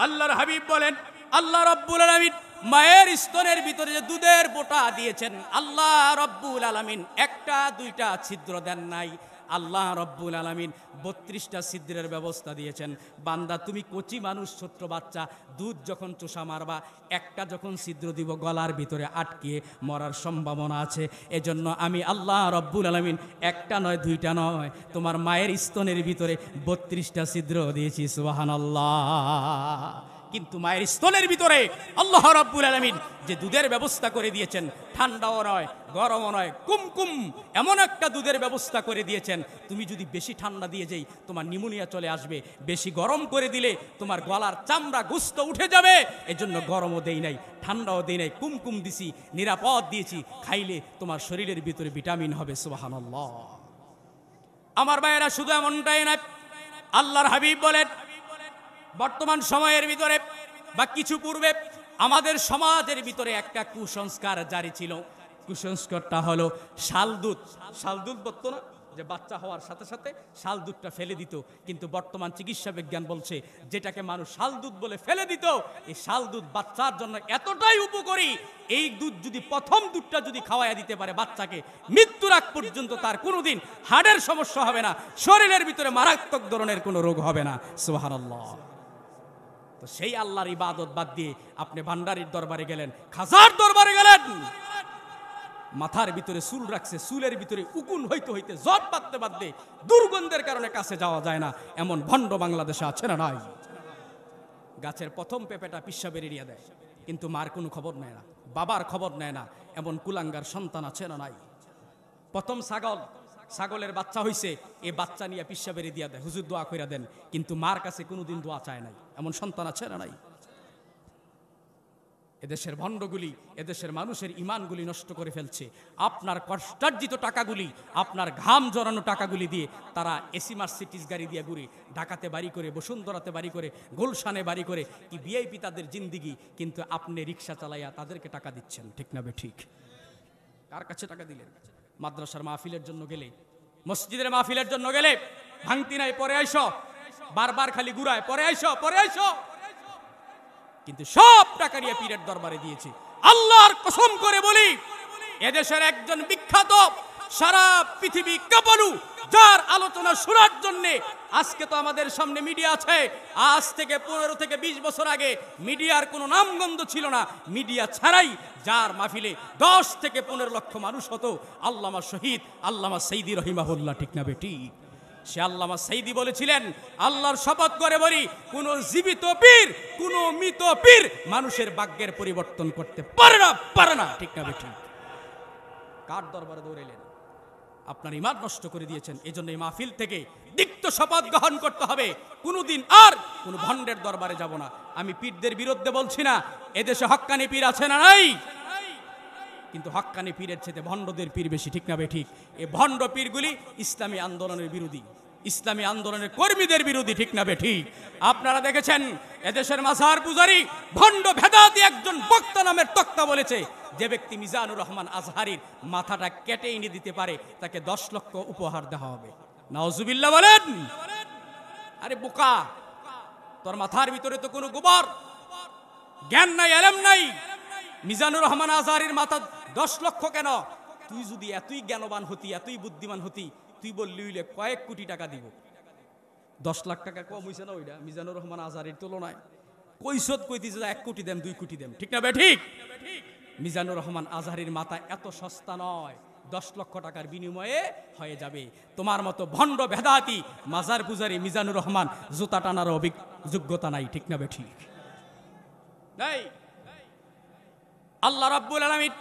আল্লাহর হাবিব বলেন, আল্লাহ রাব্বুল আলামিন মায়ের স্তনের ভিতরে যে দুধের বোঁটা দিয়েছেন, আল্লাহ রাব্বুল আলামিন একটা দুইটা ছিদ্র দেন নাই, আল্লাহ রাব্বুল আলামিন 32টা ছিদ্রের ব্যবস্থা দিয়েছেন। বান্দা তুমি কচি মানুষ, ছোট্ট বাচ্চা, দুধ যখন চোষা মারবা একটা যখন ছিদ্র দিব গলার ভিতরে আটকিয়ে মরার সম্ভাবনা আছে। এজন্য আমি আল্লাহ রাব্বুল আলামিন একটা নয় দুইটা নয় তোমার মায়ের স্তনের ভিতরে 32টা ছিদ্র দিয়েছি। সুবহানাল্লাহ। কিন্তু মায়ের স্তনের ভিতরে আল্লাহ রাব্বুল আলামিন যে দুধের ব্যবস্থা করে দিয়েছেন, ঠান্ডাও নয় গরমও নয়, কুমকুম এমন একটা দুধের ব্যবস্থা করে দিয়েছেন, তুমি যদি বেশি ঠান্ডা দিয়ে যাই তোমার নিউমোনিয়া চলে আসবে, বেশি গরম করে দিলে তোমার গলার চামড়া গোস্ত উঠে যাবে, এজন্য গরমও দেই নাই, ঠান্ডাও দেই নাই, কুমকুম দিছি, নিরাপদ দিয়েছি, খাইলে তোমার শরীরের ভিতরে ভিটামিন হবে। সুবহানাল্লাহ। আমার ভাইয়েরা, শুধু এমনটাই না, আল্লাহর হাবিব বলেন বর্তমান সময়ের ভিতরে বা কিছু পূর্বে আমাদের সমাজের ভিতরে একটা কুসংস্কার জারি ছিল। কুসংস্কারটা হলো শালদুধ। শালদুধ বলতো না যে বাচ্চা হওয়ার সাথে সাথে শালদুধটা ফেলে দিত, কিন্তু বর্তমান চিকিৎসা বিজ্ঞান বলছে যেটাকে মানুষ শালদুধ বলে ফেলে দিত, এই শালদুধ বাচ্চার জন্য এতটাই উপকারী, এই দুধ যদি প্রথম দুধটা যদি খাওয়াইয়া দিতে পারে বাচ্চাকে, মৃত্যুর আগ পর্যন্ত তার কোনোদিন হার্টের সমস্যা হবে না, শরীরের ভিতরে মারাত্মক ধরনের কোনো রোগ হবে না। সুবহানাল্লাহ। তো সেই আল্লাহর ইবাদত বাদ দিয়ে আপনি ভান্ডারির দরবারে গেলেন, খাজার দরবারে গেলেন, মাথার ভিতরে চুল রাখছে, চুলের ভিতরে উকুন হইতে হইতে জট বাঁধতে বাঁধতে দুর্গন্ধের কারণে কাছে যাওয়া যায় না, এমন ভণ্ড বাংলাদেশে আছে না নাই? গাছের প্রথম পেঁপেটা পিসাবের এরিয়া দেয়, কিন্তু মার কোনো খবর নেয় না, বাবার খবর নেয় না, এমন কুলাঙ্গার সন্তান আছে না নাই? প্রথম ছাগলের বাচ্চা হইছে, এই বাচ্চা নিয়ে পিসাবের দিয়া দেয়, হুজুর দোয়া কইরা দেন, কিন্তু মার কাছে কোনোদিন দোয়া চায় নাই, এমন সন্তান আছে না নাই? এদেশের ভণ্ডগুলি এদেশের মানুষের ইমানগুলি নষ্ট করে ফেলছে। আপনার কষ্টার্জিত টাকাগুলি, আপনার ঘাম জড়ানো টাকাগুলি দিয়ে তারা এসি মার্সিডিজ গাড়ি দিয়ে ঘুরে, ঢাকাতে বাড়ি করে, বসুন্ধরাতে বাড়ি করে, গুলশানে বাড়ি করে, কি ভিআইপি তাদের জিন্দিগি, কিন্তু আপনি রিক্সা চালাইয়া তাদেরকে টাকা দিচ্ছেন। ঠিক না বে ঠিক? কার কাছে টাকা দিলেন? মাদ্রাসার মাহফিলের জন্য গেলে, মসজিদের মাহফিলের জন্য গেলে ভাঙতি নাই, পরে আইসো, বারবার খালি ঘুরায়, পরে আইসো, পরে আইসো, কিন্তু সব টাকা নিয়ে পীরের দরবারে দিয়েছে। আল্লাহর কসম করে বলি, এদেশের একজন বিখ্যাত, সারা পৃথিবী কাঁপানো, যার আলোচনা শোনার জন্য আজকে তো আমাদের সামনে মিডিয়া আছে, আজ থেকে 15 থেকে 20 বছর আগে মিডিয়ার কোনো নামগন্ধ ছিল না, মিডিয়া ছাড়াই যার মাহফিলে 10 থেকে 15 লক্ষ মানুষ হতো, আল্লামা শহীদ আল্লামা সাইদি রহিমাহুল্লাহ। ঠিক না বেটি? সে আল্লামা সাইদি বলেছিলেন, আল্লাহর শপথ করে বলি, কোন জীবিত পীর, কোন মৃত পীর মানুষের ভাগ্যের পরিবর্তন করতে পারে না, পারে না। ঠিক না বেটি? কার দরবারে দৌড়াইলেন? আপনার ঈমান নষ্ট করে দিয়েছেন। এজন্য এই মাহফিল থেকে তিক্ত শপথ গ্রহণ করতে হবে, কোনোদিন আর কোন ভণ্ডের দরবারে যাব না। আমি পীরদের বিরুদ্ধে বলছি না, এদেশে হক্কানি পীর আছে না নাই? কিন্তু হক্কানি পীরের চেয়ে ভণ্ডদের পীর বেশি। ঠিক না বে ঠিক? এই ভণ্ড পীরগুলি ইসলামী আন্দোলনের বিরোধী, ইসলামী আন্দোলনের কর্মীদের বিরোধী। ঠিক না বে ঠিক? আপনারা দেখেছেন এদেশের মাজার পূজারী ভণ্ড ভেদাতি একজন বক্তা নামের তক্তা বলেছে, যে ব্যক্তি মিজানুর রহমান আজহারির মাথাটা কেটে এনে দিতে পারে তাকে 10 লক্ষ উপহার দেওয়া হবে। নাউজুবিল্লাহ বলেন। আরে বোকা, তোর মাথার ভিতরে তো কোনো গোবর জ্ঞান নাই, এলেম নাই। মিজানুর রহমান আজহারির মাথা 10 লক্ষ কেন? তুই যদি এতই জ্ঞানবান হতি, এতই বুদ্ধিমান হতি, তুই বললি হইলে কয়েক কোটি টাকা দিব। 10 লাখ টাকা কম হইছে না ওইটা মিজানুর রহমান আজহারির তুলনায়? কৈশোদ কইতিস 1 কোটি দেন, 2 কোটি দেন। ঠিক না বে ঠিক? মিজানুর রহমান আজহারির মাথা এত সস্তা নয়, 10 লক্ষ টাকার বিনিময়ে হয়ে যাবে। তোমার মতো ভণ্ড ভেদাতি মাজার পূজারী মিজানুর রহমান জুতা টানার যোগ্যতা নাই। ঠিক না বে ঠিক? নাই। আল্লাহ রাব্বুল আলামিন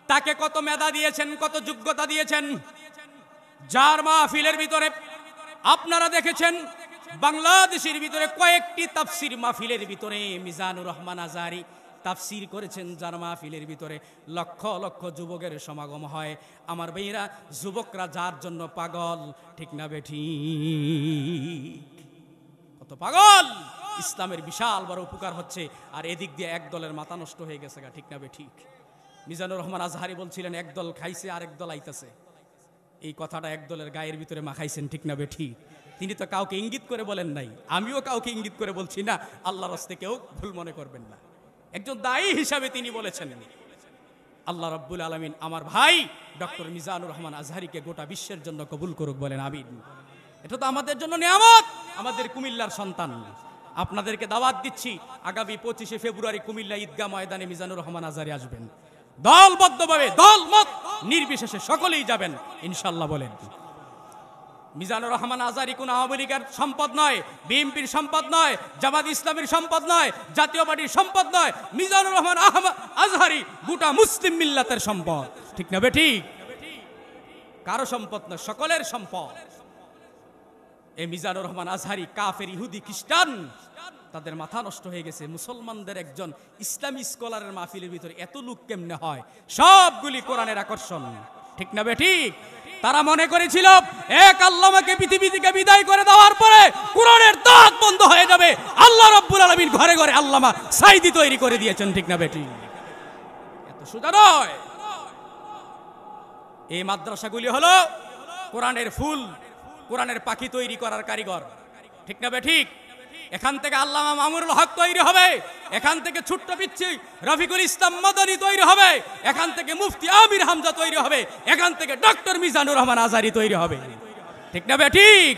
তাকে কত মেধা দিয়েছেন, কত যোগ্যতা দিয়েছেন, যার মাহফিলের ভিতরে আপনারা দেখেছেন বাংলাদেশের ভিতরে কয়েকটি তাফসির মাহফিলের ভিতরে মিজানুর রহমান আজহারি তাফসির করেছেন, যার মাহফিলের ভিতরে লক্ষ লক্ষ যুবকের সমাগম হয়। আমার ভাইয়েরা, যুবকরা যার জন্য পাগল। ঠিক না বেঠি? কত পাগল! ইসলামের বিশাল বড় উপকার হচ্ছে, আর এদিক দিয়ে এক দলের মাথা নষ্ট হয়ে গেছে। ঠিক না বেঠি? মিজানুর রহমান আজহারি বলছিলেন, এক দল খাইছে আর এক দল আইতাছে। এই কথাটা এক দলের গায়ের ভিতরে মাখাইছেন। ঠিক না বেঠি? তিনি তো কাউকে ইঙ্গিত করে বলেন নাই, আমিও কাউকে ইঙ্গিত করে বলছি না, আল্লাহর রাস্তায় কেউ ভুল মনে করবেন না। একজন দায়ী হিসাবে তিনি বলেছেন। আল্লাহ রাব্বুল আলামিন আমার ভাই ডক্টর মিজানুর রহমান আজহারিকে গোটা বিশ্বের জন্য কবুল করুক, বলেন আমিন। এটা তো আমাদের জন্য নিয়ামত, আমাদের কুমিল্লার সন্তান। আপনাদেরকে দাওয়াত দিচ্ছি, আগামী 25শে ফেব্রুয়ারি কুমিল্লা ঈদগাহ ময়দানে মিজানুর রহমান আজহারি আসবেন। দলবদ্ধভাবে, দল মত নির্বিশেষে সকলেই যাবেন ইনশাআল্লাহ, বলেন। মিজানুর রহমান আজহারী কোন আওয়ামী লীগের সম্পদ নয়, বিএনপির সম্পদ নয়, জামাত ইসলামের সম্পদ নয়, জাতীয় পার্টির সম্পদ নয়। মিজানুর রহমান আজহারী গোটা মুসলিম মিল্লাতের সম্পদ। ঠিক না বেঠিক? কারো সম্পদ নয়, সকলের সম্পদ। এই মিজানুর রহমান আজহারী কাফের, ইহুদি, খ্রিস্টান, তাদের মাথা নষ্ট হয়ে গেছে। মুসলমানদের একজন ইসলামী স্কলারের মাহফিলের ভিতরে এত লোক কেমনে হয়? সবগুলি কোরআনের আকর্ষণ। ঠিক না বেঠিক? তারা মনে করেছিল এক আল্লামাকে পৃথিবী থেকে বিদায় করে দেওয়ার পরে কোরআনের দাঁত বন্ধ হয়ে যাবে। আল্লাহ রাব্বুল আলামিন ঘরে ঘরে আল্লামা সাইদি তৈরি করে দিয়েছেন। ঠিক না বেঠিক? এত সোজা নয়। এই মাদ্রাসাগুলি হলো কোরআনের ফুল, কোরআনের পাখি তৈরি করার কারিগর। ঠিক না বেঠিক? এখান থেকে আল্লামা মামুনুল হক তৈরি হবে, এখান থেকে ছোট্ট পিচ্ছি রফিকুল ইসলাম মাদানী তৈরি হবে, এখান থেকে মুফতি আমির হামজা তৈরি হবে, এখান থেকে ডক্টর মিজানুর রহমান আজহারী তৈরি হবে। ঠিক না বেঠিক?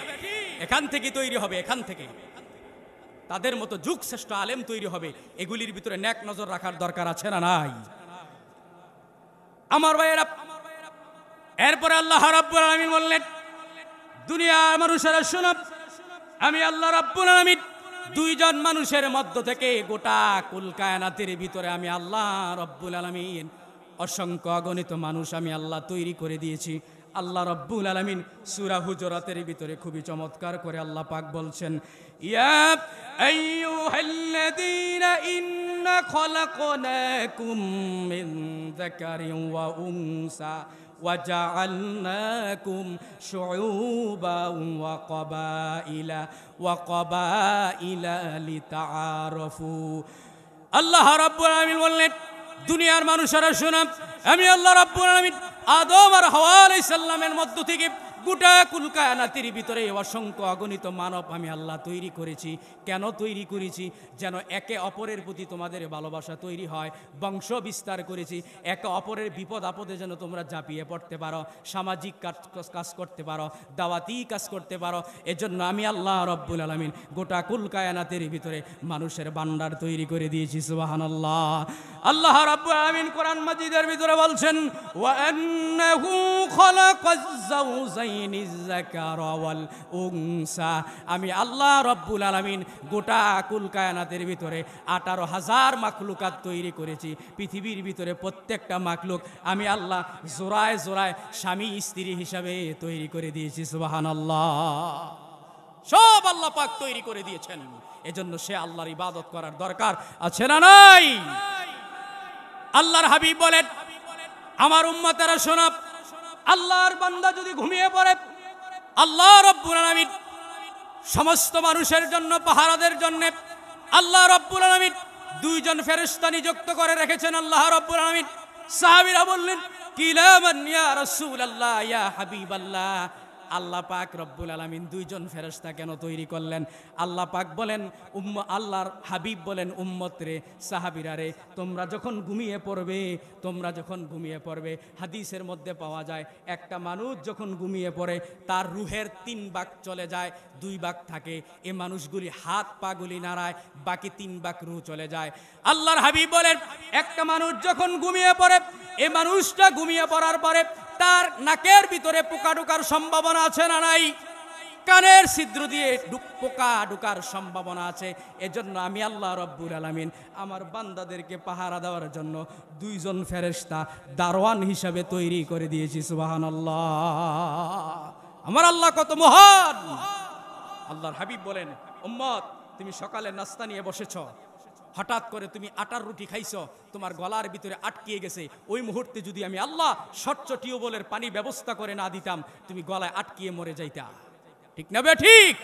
এখান থেকে তৈরি হবে, এখান থেকে তাদের মতো যুগ শ্রেষ্ঠ আলেম তৈরি হবে। এগুলির ভিতরে নেক নজর রাখার দরকার আছে না নাই? আমার ভাইয়েরা, এরপরে আল্লাহ রাব্বুল আলামিন বললেন, দুনিয়ার মানুষেরা শোনো, আমি আল্লাহ রাব্বুল আলামিন দুইজন মানুষের মধ্য থেকে গোটা কুল কায়নাতের ভিতরে আমি আল্লাহ রাব্বুল আলামিন অসংখ্য অগণিত মানুষ আমি আল্লাহ তৈরি করে দিয়েছি। আল্লাহ রাব্বুল আলামিন সূরা হুজুরাতের ভিতরে খুবই চমৎকার করে আল্লাহ পাক বলছেন, ইয়া আইয়ুহাল্লাযীনা ইন্না খলাকনাকুম মিন যাকারিন ওয়া উনসা وجعلناكم شعوبا وقبائل لتعارفوا। আল্লাহ রাব্বুল আলামিন বললেন, দুনিয়ার মানুষেরা শোনো, আমি আল্লাহ রাব্বুল আলামিন আদম আর হাওয়া আলাইহিস সালামের মধ্য থেকে গোটা কুল কায়নাতের ভিতরে অসংখ্য অগণিত মানব আমি আল্লাহ তৈরি করেছি। কেন তৈরি করেছি? যেন একে অপরের প্রতি তোমাদের ভালোবাসা তৈরি হয়। বংশ বিস্তার করেছি, একে অপরের বিপদ আপদে যেন তোমরা ঝাঁপিয়ে পড়তে পারো, সামাজিক কাজ করতে পারো, দাওয়াতি কাজ করতে পারো। এজন্য আমি আল্লাহ রাব্বুল আলামিন গোটা কুল কায়নাতের ভিতরে মানুষের ভান্ডার তৈরি করে দিয়েছি। সুবহানাল্লাহ। আল্লাহ রাব্বুল আলামিন কোরআন মাজিদের ভিতরে বলছেন, ওয়া আন্নাহু খালাকাজ যাওজাইন আমি আল্লাহ রাব্বুল আলামিন গোটা কুল কায়নাতের ভিতরে 18,000 মাখলুকাত তৈরি করেছি। পৃথিবীর ভিতরে প্রত্যেকটা মাখলুক আমি আল্লাহ জোড়ায় জোড়ায় স্বামী স্ত্রী হিসাবে তৈরি করে দিয়েছি। সুবহানাল্লাহ। সব আল্লাহ পাক তৈরি করে দিয়েছেন। এজন্য সে আল্লাহর ইবাদত করার দরকার আছে না নাই? আল্লাহর হাবিব বলেন, আমার উম্মতেরা শোনো, আল্লাহর বান্দা যদি ঘুমিয়ে পড়ে, আল্লাহ রাব্বুল আলামিন সমস্ত মানুষের জন্য, পাহারাদের জন্য আল্লাহ রাব্বুল আলামিন দুইজন ফেরেশতা নিযুক্ত করে রেখেছেন। আল্লাহ রাব্বুল আলামিন, সাহাবীরা বললেন, কিলামান ইয়া রাসূলুল্লাহ ইয়া হাবিবাল্লাহ, আল্লাহ পাক রব্বুল আলামিন দুইজন ফেরেশতা কেন তৈরি করলেন? আল্লাহ পাক বলেন, আল্লাহর হাবিব বলেন, উম্মত রে, সাহাবীরা রে, তোমরা যখন ঘুমিয়ে পড়বে, হাদিসের মধ্যে পাওয়া যায় একটা মানুষ যখন ঘুমিয়ে পড়ে তার রুহের 3 ভাগ চলে যায়, 2 ভাগ থাকে। এ মানুষগুলি হাত পা গুলি নাড়ায়, বাকি 3 ভাগ রুহ চলে যায়। আল্লাহর হাবিব বলেন, একটা মানুষ যখন ঘুমিয়ে পড়ে, এ মানুষটা ঘুমিয়ে পড়ার পরে তার নাকের ভিতরে পোকা ঢোকার সম্ভাবনা আছে না নাই? কানের ছিদ্র দিয়ে পোকা ঢোকার সম্ভাবনা আছে। এজন্য আমি আল্লাহ রাব্বুল আলামিন আমার বান্দাদেরকে পাহারা দেওয়ার জন্য 2জন ফেরেশতা দারওয়ান হিসাবে তৈরি করে দিয়েছি। সুবহানাল্লাহ। আমার আল্লাহ কত মহান! আল্লাহর হাবিব বলেন, উম্মত, তুমি সকালে নাস্তা নিয়ে বসেছ, হঠাৎ করে তুমি আটার রুটি খাইছো, তোমার গলার ভিতরে আটকিয়ে গেছে। ওই মুহূর্তে যদি আমি আল্লাহ স্বচ্ছ টিউবওয়েলের পানি ব্যবস্থা করে না দিতাম, তুমি গলায় আটকিয়ে মরে যাইতা। ঠিক না বে ঠিক?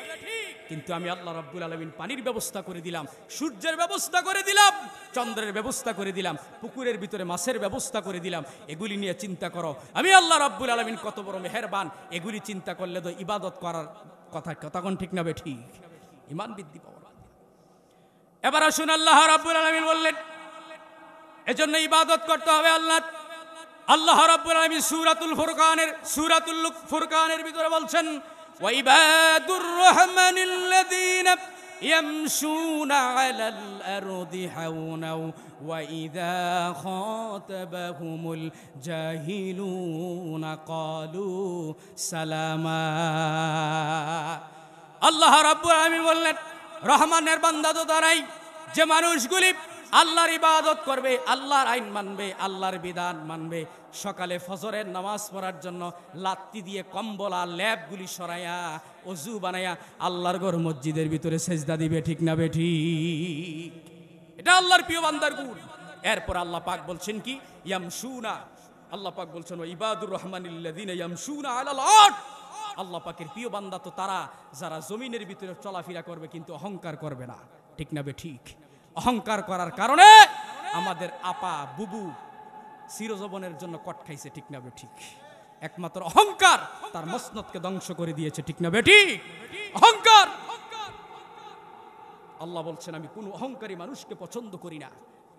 কিন্তু আমি আল্লাহ রাব্বুল আলামিন পানির ব্যবস্থা করে দিলাম, সূর্যের ব্যবস্থা করে দিলাম, চন্দ্রের ব্যবস্থা করে দিলাম, পুকুরের ভিতরে মাছের ব্যবস্থা করে দিলাম। এগুলি নিয়ে চিন্তা করো, আমি আল্লাহ রাব্বুল আলামিন কত বড় মেহেরবান। এগুলি চিন্তা করলে তো ইবাদত করার কথা কোন ঠিক না বে ঠিক? ঈমান বৃদ্ধি পাওয়া। এবার আসুন, আল্লাহ রাব্বুল আলামিন বললেন, এজন্য ইবাদত করতে হবে আল্লাহ। আল্লাহ রাব্বুল আলামিন সূরাতুল ফুরকানের ভিতরে বলছেন, ওয়া ইবাদুর রহমানিল্লাযীনা يمشون على الأرض هونا وإذا خاطبهم الجاهلون قالوا سلاما আল্লাহ রাব্বুল আলামিন বললেন, রহমানের বান্দা তো তারাই যে মানুষগুলি আল্লাহর ইবাদত করবে, আল্লাহর আইন মানবে, আল্লাহর বিধান মানবে, সকালে ফজরের নামাজ পড়ার জন্য লাত্তি দিয়ে কম্বল আর ল্যাবগুলি সরাইয়া অজু বানাইয়া আল্লাহর ঘর মসজিদের ভিতরে সেজদা দিবে, ঠিক না বেঠিক? এটা আল্লাহর প্রিয় বান্দার গুণ। এরপর আল্লাহ পাক বলছেন কি, ইয়ামশুনা, আল্লাহ পাক বলছেন ইবাদুর রহমানিল্লাযিনা ইয়ামশুনা আলাল আরদ। আল্লাহ পাকের প্রিয় বান্দা তো তারা যারা জমিনের ভিতরে চলাফেরা করবে কিন্তু অহংকার করবে না, ঠিক না বেঠিক? অহংকার করার কারণে আমাদের আপা বুবু চিরজীবনের জন্য কট খাইছে, ঠিক না বেঠিক? একমাত্র অহংকার তার মসনদকে ধ্বংস করে দিয়েছে, ঠিক না বেঠিক? অহংকার। আল্লাহ বলছেন আমি কোনো অহংকারী মানুষকে পছন্দ করি না।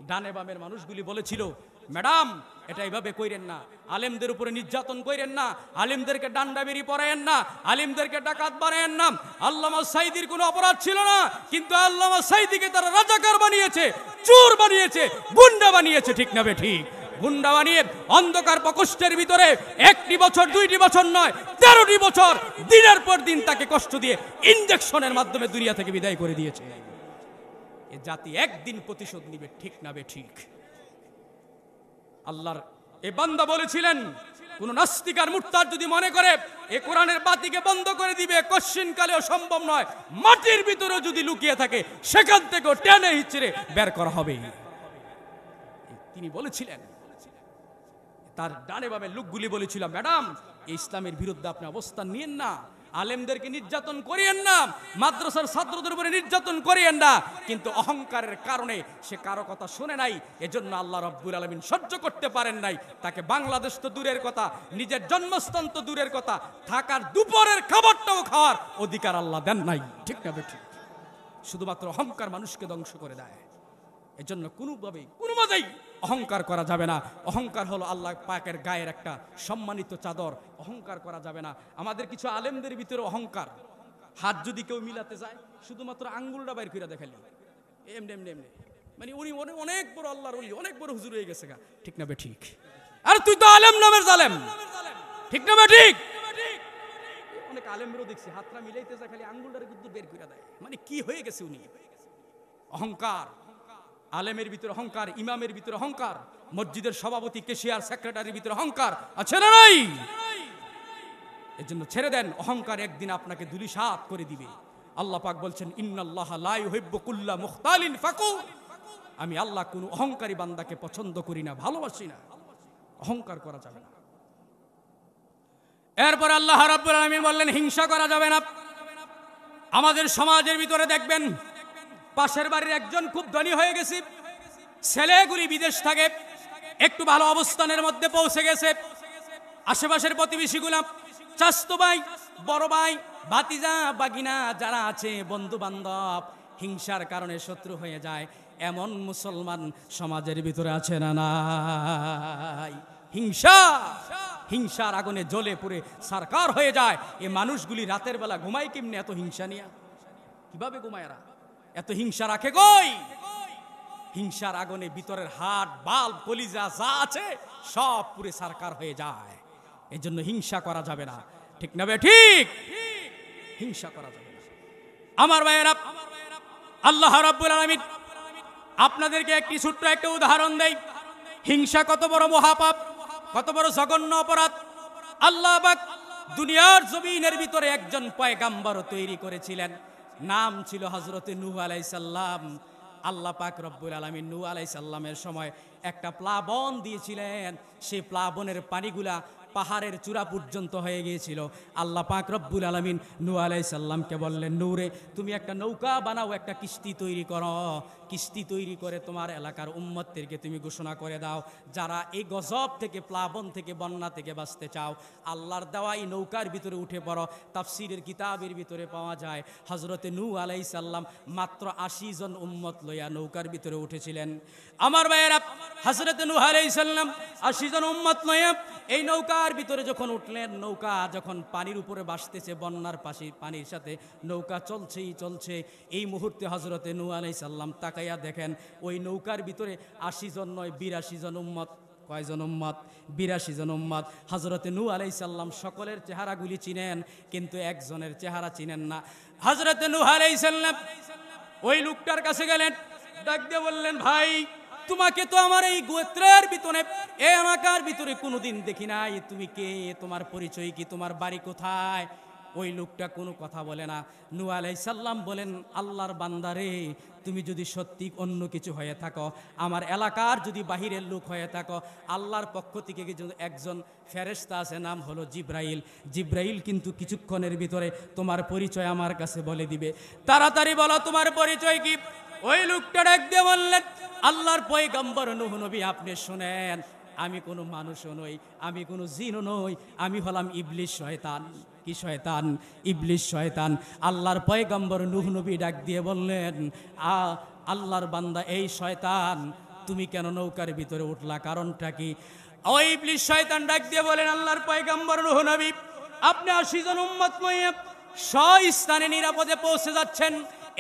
ডানে বামের মানুষগুলি বলেছিল, ম্যাডাম এটা এইভাবে কইরেন না, আলেমদের উপরে নির্যাতন কইরেন না, আলেমদেরকে ডান্ডা বেরি পড়ায়েন না, আলেমদেরকে ডাকাত বানায়েন না। আল্লামা সাইদির কোনো অপরাধ ছিল না, কিন্তু আল্লামা সাইদিকে তারা রাজাকার বানিয়েছে, চোর বানিয়েছে, গুন্ডা বানিয়েছে, ঠিক না বেঠিক? গুন্ডা বানিয়ে অন্ধকার প্রকোষ্ঠের ভিতরে 1টি বছর 2টি বছর নয় 13টি বছর দিনের পর দিন তাকে কষ্ট দিয়ে ইনজেকশনের মাধ্যমে দুনিয়া থেকে বিদায় করে দিয়েছে। এ জাতি একদিন প্রতিশোধ নিবে, ঠিক না বেঠিক? আল্লাহর এ বান্দা বলেছিলেন, কোন নাস্তিক আর মুরতাদ যদি মনে করে এ কোরআনের বাতিকে বন্ধ করে দিবে, কোশ্চিন কালেও সম্ভব নয়। মাটির ভিতরে যদি লুকিয়ে থাকে সেখান থেকেও টেনে হিচড়ে বের করা হবে, তিনি বলেছিলেন। তার ডানে বামে লোকগুলি বলেছিল, ম্যাডাম ইসলামের বিরুদ্ধে আপনি অবস্থান নিয়েন না, আলেমদেরকে নির্যাতন করিয়েন না, মাদ্রাসার ছাত্রদের উপরে নির্যাতন করিয়েন না। কিন্তু অহংকারের কারণে সে কারো কথা শুনে নাই, এজন্য আল্লাহ রাব্বুল আলামিন সহ্য করতে পারেন নাই। তাকে বাংলাদেশ তো দূরের কথা, নিজের জন্মস্থান তো দূরের কথা, থাকার দুপুরের খাবারটাও খাওয়ার অধিকার আল্লাহ দেন নাই, ঠিক না বেঠিক? শুধুমাত্র অহংকার মানুষকে ধ্বংস করে দেয়। এজন্য কোনোভাবেই কোনোভাবেই অহংকার করা যাবে না। অহংকার হলো আল্লাহ পাকের গায়ের একটা সম্মানিত চাদর, অহংকার করা যাবে না। আমাদের কিছু আলেমদের ভিতরে অহংকার, হাত যদি কেউ মিলাতে যায় শুধুমাত্র আঙ্গুলটা বাইর করে দেখালি এমনি এমনি এমনি, মানে উনি অনেক বড় আল্লাহর ওলি, অনেক বড় হুজুর হয়ে গেছে গা, ঠিক না বেঠিক? আর তুই তো আলেম নামের জালেম, ঠিক না বেঠিক? অনেক আলেমরও দেখছি হাতটা মিলাইতে যায় খালি আঙ্গুলটার কিন্তু বের করে দেয়, মানে কি হয়ে গেছে উনি? অহংকার। আলেমের ভিতরে অহংকার, ইমামের ভিতরে অহংকার, মসজিদের সভাপতি কেশিয়ার সেক্রেটারির ভিতরে অহংকার আছে না নাই? এর জন্য ছেড়ে দেন, অহংকার একদিন আপনাকে ধূলিসাৎ করে দিবে। আল্লাহ পাক বলছেন, ইন্নাল্লাহা লা ইউহিব্বু কুল্লা মুখতালিন ফাকুর। আমি আল্লাহ কোন অহংকারী বান্দাকে পছন্দ করি না, ভালোবাসি না। অহংকার করা যাবে না। এরপর আল্লাহ রাব্বুল আলামিন বললেন, হিংসা করা যাবে না। আমাদের সমাজের ভিতরে দেখবেন পাশের বাড়ির একজন খুব ধনী হয়ে গেছে, ছেলেগুলি বিদেশ থাকে, একটু ভালো অবস্থানের মধ্যে পৌঁছে গেছে, আশেপাশের প্রতিবেশীগুলা, চাচতো ভাই, বড় ভাই, ভাতিজা, বাগিনা যারা আছে, বন্ধু বান্ধব, হিংসার কারণে শত্রু হয়ে যায়। এমন মুসলমান সমাজের ভিতরে আছে না নাই? হিংসার আগুনে জ্বলে পুড়ে সারকার হয়ে যায়। এই মানুষগুলি রাতের বেলা ঘুমায় কেমনে? এত হিংসা নিয়া কিভাবে ঘুমায় এরা? এত হিংসা রাখে কই? হিংসার আগুনে ভিতরের হাড়, বাল, কলিজা যা আছে সব পুরে সারকার হয়ে যায়। এই জন্য হিংসা করা যাবে না, ঠিক না ঠিক? হিংসা করা যাবে না। আমার ভাইয়েরা, আল্লাহ রাব্বুল আলামিন আপনাদেরকে একটি ছোট্ট একটা উদাহরণ দেই। হিংসা কত বড় মহাপাপ, কত বড় জঘন্য অপরাধ। আল্লাহ পাক দুনিয়ার জমিনের ভিতরে একজন পয়গাম্বর তৈরি করেছিলেন, নাম ছিল হযরতে নূহ আলাইহিস সালাম। আল্লাহ পাক রব্বুল আলামিন নূহ আলাইহিস সালামের সময় একটা প্লাবন দিয়েছিলেন। সেই প্লাবনের পানিগুলা পাহাড়ের চূড়া পর্যন্ত হয়ে গিয়েছিল। আল্লাহ পাক রব্বুল আলামিন নূহ আলাইহিস সালামকে বললেন, নূরে তুমি একটা নৌকা বানাও, একটা কিস্তি তৈরি করো। কিস্তি তৈরি করে তোমার এলাকার উম্মতদেরকে তুমি ঘোষণা করে দাও, যারা এই গজব থেকে, প্লাবন থেকে, বন্যা থেকে বাঁচতে চাও, আল্লাহর দেওয়া এই নৌকার ভিতরে উঠে পড়ো। তাফসীরের কিতাবের ভিতরে পাওয়া যায় হযরতে নূহ আলাইহিস সালাম মাত্র 80 জন উম্মত লইয়া নৌকার ভিতরে উঠেছিলেন। আমার ভাইয়েরা, হযরতে নূহ আলাইহিস সালাম 80 জন উম্মত লইয়া এই নৌকা নৌকার ভিতরে যখন উঠলেন, নৌকা যখন পানির উপরে ভাসতেছে, বন্যার পাশে পানির সাথে নৌকা চলছেই চলছে, এই মুহূর্তে হযরতে নূহ আলাইহিস সালাম তাকাইয়া দেখেন ওই নৌকার ভিতরে ৮০ জন নয় ৮২ জন উম্মত। কয়জন উম্মত? ৮২ জন উম্মত। হযরতে নূহ আলাইহিস সালাম সকলের চেহারাগুলি চিনেন, কিন্তু একজনের চেহারা চিনেন না। হযরতে নূহ আলাইহিস সালাম ওই লোকটার কাছে গেলেন, ডাক দিয়ে বললেন, ভাই তোমাকে তো আমার এই গোত্রের ভিতরে, এই এলাকার ভিতরে কোনোদিন দেখি নাই, তুমি কে? তোমার পরিচয় কি? তোমার বাড়ি কোথায়? ওই লোকটা কোনো কথা বলে না। নূহ আলাইহিস সালাম বলেন, আল্লাহর বান্দারে, তুমি যদি সত্যি অন্য কিছু হয়ে থাকো, আমার এলাকার যদি বাহিরের লোক হয়ে থাকো, আল্লাহর পক্ষ থেকে একজন ফেরেশতা আছে, নাম হলো জিব্রাইল। জিব্রাইল কিন্তু কিছুক্ষণের ভিতরে তোমার পরিচয় আমার কাছে বলে দিবে, তাড়াতাড়ি বলো তোমার পরিচয় কি? ওই লোকটা ডাক দিয়ে বললেন, আল্লাহর পয়গম্বর নূহ নবী, আপনি শুনেন, আমি কোনো মানুষও নই, আমি কোনো জিনও নই, আমি হলাম ইবলিস শয়তান। কি শয়তান? ইবলিস শয়তান। আল্লাহর পয়গম্বর নূহ নবী ডাক দিয়ে বললেন, আল্লাহর বান্দা, এই শয়তান, তুমি কেন নৌকার ভিতরে উঠলা? কারণটা কি? ওই ইবলিস শয়তান ডাক দিয়ে বলেন, আল্লাহর পয়গম্বর নূহ নবী, আপনি ৮০ জন উম্মত নিয়ে স্বস্থানে নিরাপদে পৌঁছে যাচ্ছেন,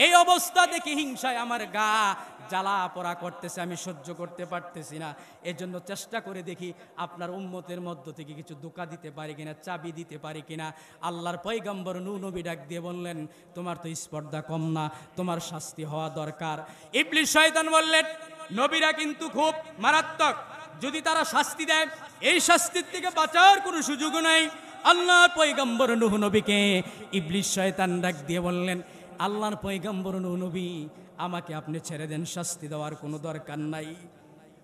এই অবস্থা দেখে হিংসায় আমার গা জ্বালা পোড়া করতেছে, আমি সহ্য করতে পারতেছি না। এজন্য চেষ্টা করে দেখি আপনার উম্মতের মধ্য থেকে কিছু ধোঁকা দিতে পারি কিনা, চাবি দিতে পারি কিনা। আল্লাহর পয়গম্বর নূহ নবী ডাক দিয়ে বললেন, তোমার তো স্পর্ধা কম না, তোমার শাস্তি হওয়া দরকার। ইবলিস শয়তান বললেন, নবীরা কিন্তু খুব মারাত্মক, যদি তারা শাস্তি দেয়, এই শাস্তির থেকে বাঁচার কোনো সুযোগ নাই। আল্লাহর পয়গম্বর নূহ নবীকে ইবলিস শয়তান ডাক দিয়ে বললেন, আল্লাহর পয়গম্বর নূহ নবী, আমাকে আপনি ছেড়ে দেন, শাস্তি দেওয়ার কোনো দরকার নাই।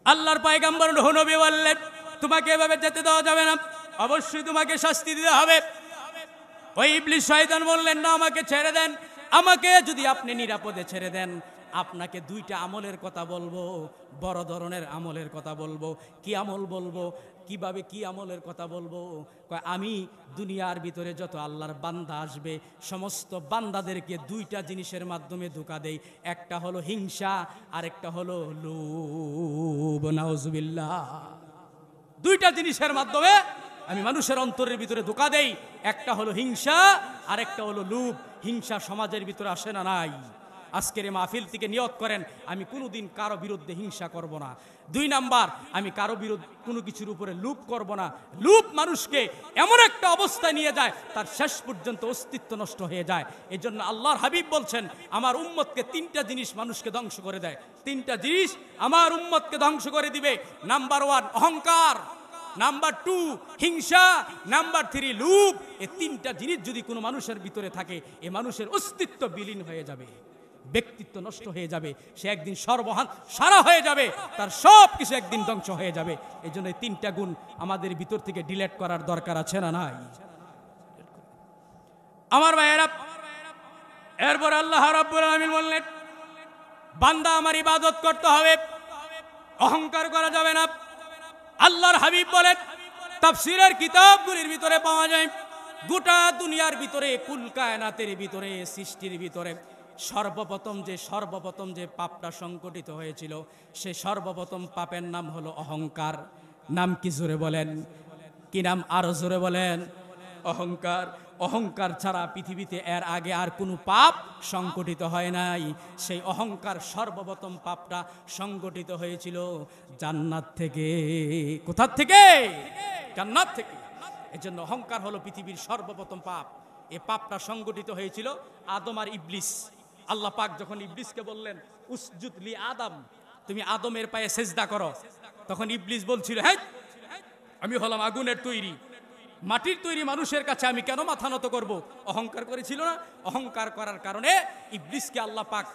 আল্লাহর পয়গম্বর নূহ নবী বললেন, তোমাকে এভাবে যেতে দেওয়া যাবে না, অবশ্যই তোমাকে শাস্তি দিতে হবে। ওই ইবলিস শয়তান বললেন, না, আমাকে ছেড়ে দেন, আমাকে যদি আপনি নিরাপদে ছেড়ে দেন, আপনাকে দুইটা আমলের কথা বলবো, বড় ধরনের আমলের কথা বলবো। কি আমল বলবো? কিভাবে কি আমলের কথা বলবো? আমি দুনিয়ার ভিতরে যত আল্লাহর বান্দা আসবে, সমস্ত বান্দাদেরকে দুইটা জিনিসের মাধ্যমে ধোঁকা দেই, একটা হলো হিংসা, আর একটা হলো লোভ। নাউজুবিল্লাহ। দুইটা জিনিসের মাধ্যমে আমি মানুষের অন্তরের ভিতরে ধোঁকা দেই, একটা হলো হিংসা, আর একটা হলো লোভ। হিংসা সমাজের ভিতরে আসে না? নাই। আজকের এই মাহফিল থেকে নিয়ত করেন, আমি কোনোদিন কারো বিরুদ্ধে হিংসা করব না। ২ নাম্বার, আমি কারো বিরুদ্ধে কোনো কিছুর উপরে লোভ করব না। লোভ মানুষকে এমন একটা অবস্থায় নিয়ে যায়, তার শেষ পর্যন্ত অস্তিত্ব নষ্ট হয়ে যায়। এই জন্য আল্লাহর হাবিব বলছেন, আমার উম্মতকে 3টা জিনিস মানুষকে ধ্বংস করে দেয়। 3টা জিনিস আমার উম্মতকে ধ্বংস করে দিবে। নাম্বার 1 অহংকার, নাম্বার 2 হিংসা, নাম্বার 3 লোভ। এই 3টা জিনিস যদি কোনো মানুষের ভিতরে থাকে, এ মানুষের অস্তিত্ব বিলীন হয়ে যাবে, ব্যক্তিত্ব নষ্ট হয়ে যাবে, সে একদিন সর্বহান সারা হয়ে যাবে, তার সব কিছু একদিন ধ্বংস হয়ে যাবে। এই জন্য এই 3টা গুণ আমাদের ভিতর থেকে ডিলিট করার দরকার আছে না নাই? আমার ভাইয়েরা, এরপর আল্লাহ রাব্বুল আলামিন বললেন, বান্দা আমার ইবাদত করতে হবে, অহংকার করা যাবে না। আল্লাহর হাবিব বলেন, তাফসীরের কিতাবগুলির ভিতরে পাওয়া যায়, গোটা দুনিয়ার ভিতরে, কুল কায়নাতের ভিতরে, সৃষ্টির ভিতরে সর্বপ্রথম যে পাপটা সংগঠিত হয়েছিল, সে সর্বপ্রথম পাপের নাম হলো অহংকার। নাম কি? জোরে বলেন। কি নাম? আরো জোরে বলেন। অহংকার। অহংকার ছাড়া পৃথিবীতে এর আগে আর কোনো পাপ সংগঠিত হয় নাই। সেই অহংকার সর্বপ্রথম পাপটা সংগঠিত হয়েছিল জান্নাত থেকে। কোথা থেকে? জান্নাত থেকে। এজন্য অহংকার হলো পৃথিবীর সর্বপ্রথম পাপ। এই পাপটা সংগঠিত হয়েছিল আদম আর ইবলিস। আল্লাহ পাক যখন ইবলিসকে বললেন, উসজুদ লি আদম, তুমি আদমের পায়ে সেজদা করো, তখন ইবলিস বলছিল, হ্যাঁ, আমি হলাম আগুনের তৈরি, মাটির তৈরি মানুষের কাছে আমি কেন মাথা নত করব? অহংকার করেছিল না? অহংকার করার কারণে ইবলিসকে আল্লাহ পাক,